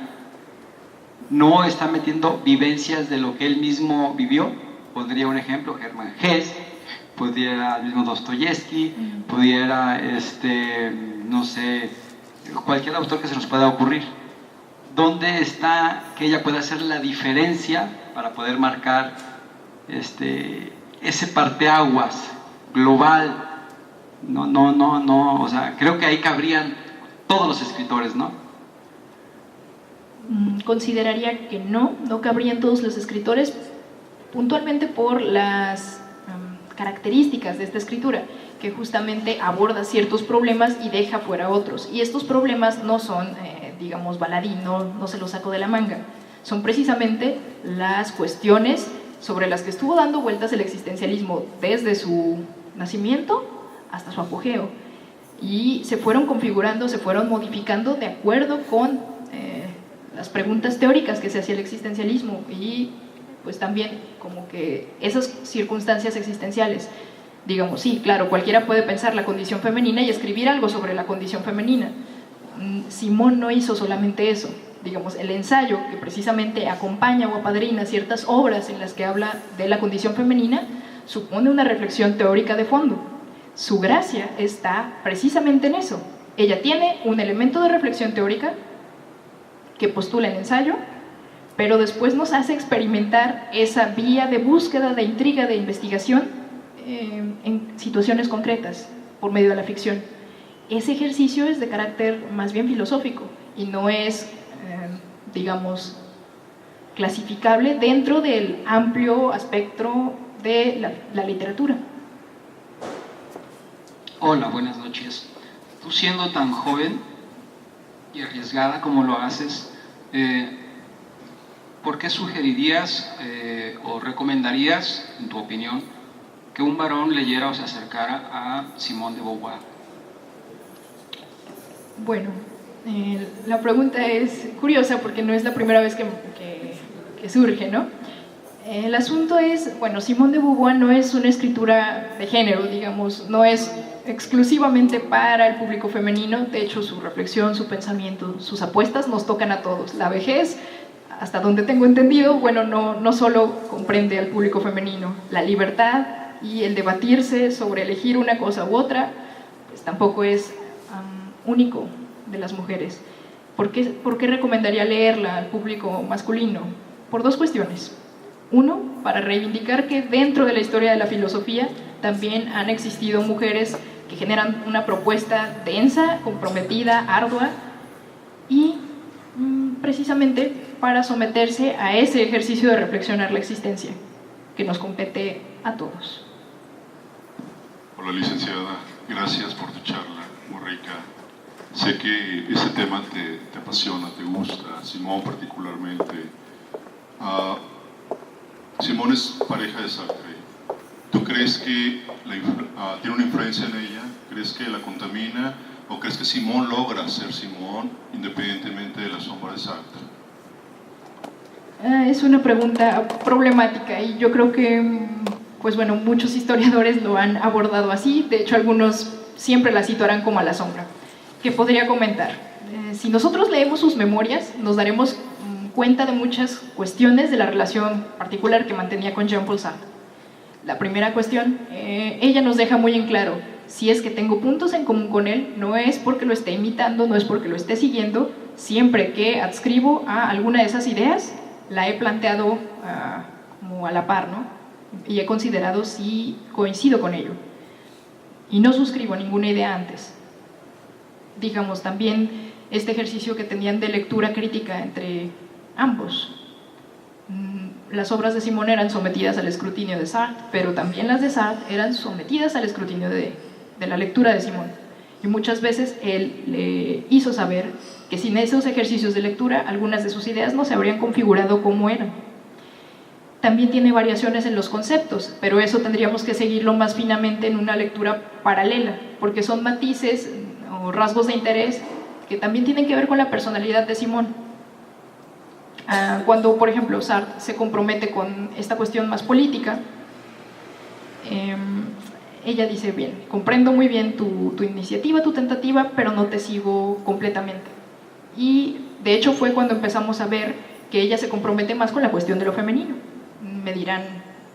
Speaker 5: no está metiendo vivencias de lo que él mismo vivió. Pondría un ejemplo, Hermann Hesse, pudiera el mismo Dostoyevsky, pudiera, no sé, cualquier autor que se nos pueda ocurrir. ¿Dónde está que ella pueda hacer la diferencia para poder marcar ese parteaguas global? No, o sea, creo que ahí cabrían todos los escritores, ¿no?
Speaker 2: Consideraría que no cabrían todos los escritores, puntualmente por las características de esta escritura, que justamente aborda ciertos problemas y deja fuera otros. Y estos problemas no son, digamos, baladí, no se los saco de la manga. Son precisamente las cuestiones sobre las que estuvo dando vueltas el existencialismo desde su nacimiento hasta su apogeo. Y se fueron configurando, se fueron modificando de acuerdo con las preguntas teóricas que se hacía el existencialismo y pues también como que esas circunstancias existenciales. Digamos, sí, claro, cualquiera puede pensar la condición femenina y escribir algo sobre la condición femenina. Simón no hizo solamente eso. Digamos, el ensayo que precisamente acompaña o apadrina ciertas obras en las que habla de la condición femenina supone una reflexión teórica de fondo. Su gracia está precisamente en eso. Ella tiene un elemento de reflexión teórica que postula el ensayo, pero después nos hace experimentar esa vía de búsqueda, de intriga, de investigación en situaciones concretas por medio de la ficción. Ese ejercicio es de carácter más bien filosófico y no es, digamos, clasificable dentro del amplio espectro de la literatura.
Speaker 7: Hola, buenas noches. Tú siendo tan joven y arriesgada como lo haces, ¿por qué sugerirías o recomendarías, en tu opinión, que un varón leyera o se acercara a Simone de Beauvoir?
Speaker 2: Bueno, la pregunta es curiosa porque no es la primera vez que surge, ¿no? El asunto es, bueno, Simone de Beauvoir no es una escritura de género, digamos, no es exclusivamente para el público femenino. De hecho, su reflexión, su pensamiento, sus apuestas nos tocan a todos. La vejez, hasta donde tengo entendido, bueno, no solo comprende al público femenino. La libertad y el debatirse sobre elegir una cosa u otra, pues tampoco es único de las mujeres. ¿Por qué recomendaría leerla al público masculino? Por dos cuestiones. Uno, para reivindicar que dentro de la historia de la filosofía también han existido mujeres que generan una propuesta densa, comprometida, ardua, y precisamente para someterse a ese ejercicio de reflexionar la existencia, que nos compete a todos.
Speaker 8: Hola, licenciada, gracias por tu charla, muy rica. Sé que ese tema te apasiona, te gusta, Simón particularmente. Simón es pareja de Sartre. ¿Tú crees que tiene una influencia en ella? ¿Crees que la contamina? ¿O crees que Simón logra ser Simón independientemente de la sombra de Sartre?
Speaker 2: Es una pregunta problemática y yo creo que, pues bueno, muchos historiadores lo han abordado así. De hecho, algunos siempre la situarán como a la sombra. ¿Qué podría comentar? Si nosotros leemos sus memorias, nos daremos cuenta de muchas cuestiones de la relación particular que mantenía con Jean-Paul Sartre. La primera cuestión, ella nos deja muy en claro, si es que tengo puntos en común con él, no es porque lo esté imitando, no es porque lo esté siguiendo, siempre que adscribo a alguna de esas ideas, la he planteado como a la par, ¿no? Y he considerado si coincido con ello. Y no suscribo ninguna idea antes. Digamos, también este ejercicio que tenían de lectura crítica entre ambos. Las obras de Simón eran sometidas al escrutinio de Sartre, pero también las de Sartre eran sometidas al escrutinio de la lectura de Simón. Y muchas veces él le hizo saber que sin esos ejercicios de lectura, algunas de sus ideas no se habrían configurado como eran. También tiene variaciones en los conceptos, pero eso tendríamos que seguirlo más finamente en una lectura paralela. porque son matices o rasgos de interés que también tienen que ver con la personalidad de Simón. Cuando, por ejemplo, Sartre se compromete con esta cuestión más política, ella dice, bien, comprendo muy bien tu iniciativa, tu tentativa, pero no te sigo completamente. Y de hecho fue cuando empezamos a ver que ella se compromete más con la cuestión de lo femenino. Me dirán,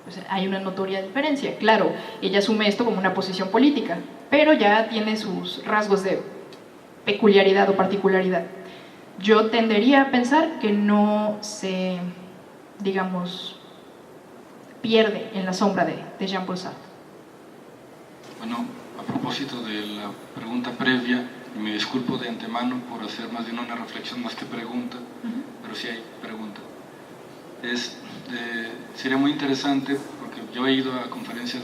Speaker 2: pues, hay una notoria diferencia. Claro, ella asume esto como una posición política, pero ya tiene sus rasgos de peculiaridad o particularidad. Yo tendería a pensar que no se, digamos, pierde en la sombra de Jean-Paul Sartre.
Speaker 3: Bueno, a propósito de la pregunta previa, y me disculpo de antemano por hacer más bien una reflexión más que pregunta, pero sí hay pregunta. Sería muy interesante, porque yo he ido a conferencias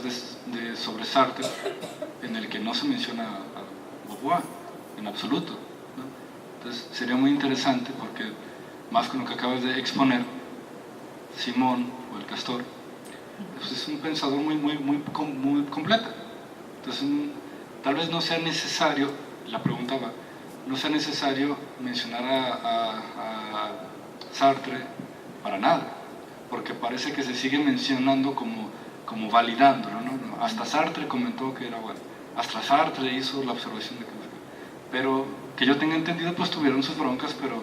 Speaker 3: sobre Sartre en el que no se menciona a Beauvoir en absoluto, ¿no? Entonces sería muy interesante, porque más con lo que acabas de exponer, Simón o el Castor pues es un pensador muy completo. Entonces tal vez no sea necesario, la pregunta va, no sea necesario mencionar a Sartre para nada, porque parece que se sigue mencionando como validándolo, ¿no? Hasta Sartre comentó que era bueno, hasta Sartre hizo la observación de que, pero que yo tenga entendido, pues tuvieron sus broncas, pero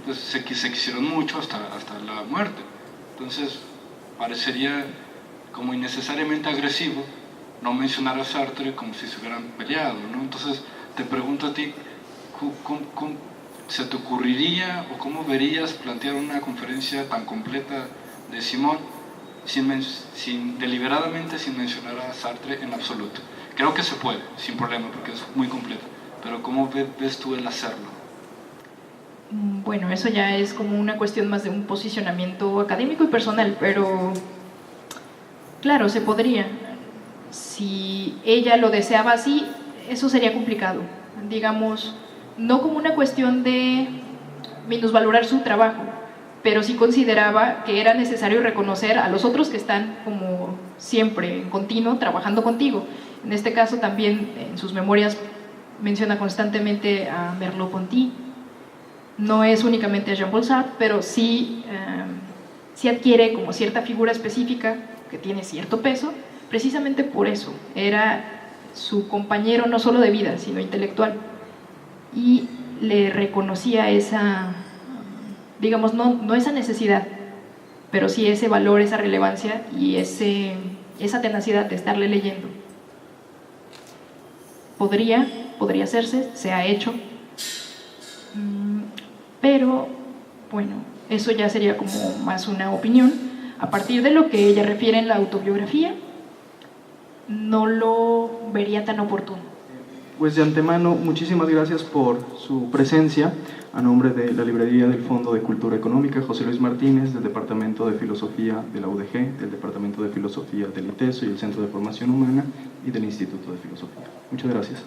Speaker 3: pues se quisieron mucho hasta la muerte. Entonces parecería como innecesariamente agresivo no mencionar a Sartre como si se hubieran peleado, ¿no? Entonces te pregunto a ti, ¿cómo se te ocurriría o cómo verías plantear una conferencia tan completa de Simón deliberadamente sin mencionar a Sartre en absoluto? Creo que se puede, sin problema, porque es muy completo, pero ¿cómo ves tú el hacerlo?
Speaker 2: Bueno, eso ya es como una cuestión más de un posicionamiento académico y personal, pero claro, se podría. Si ella lo deseaba así, eso sería complicado. Digamos, no como una cuestión de minusvalorar su trabajo, pero sí consideraba que era necesario reconocer a los otros que están como siempre, en continuo, trabajando contigo. En este caso también en sus memorias menciona constantemente a Merleau-Ponty. No es únicamente a Jean-Paul Sartre, pero sí adquiere como cierta figura específica que tiene cierto peso, precisamente por eso. Era su compañero no solo de vida, sino intelectual. Y le reconocía esa, digamos, no esa necesidad, pero sí ese valor, esa relevancia y esa tenacidad de estarle leyendo. Podría hacerse, se ha hecho, pero bueno, eso ya sería como más una opinión. A partir de lo que ella refiere en la autobiografía, no lo vería tan oportuno.
Speaker 1: Pues de antemano, muchísimas gracias por su presencia. A nombre de la Librería del Fondo de Cultura Económica, José Luis Martínez, del Departamento de Filosofía de la UDG, del Departamento de Filosofía del ITESO y el Centro de Formación Humana y del Instituto de Filosofía. Muchas gracias.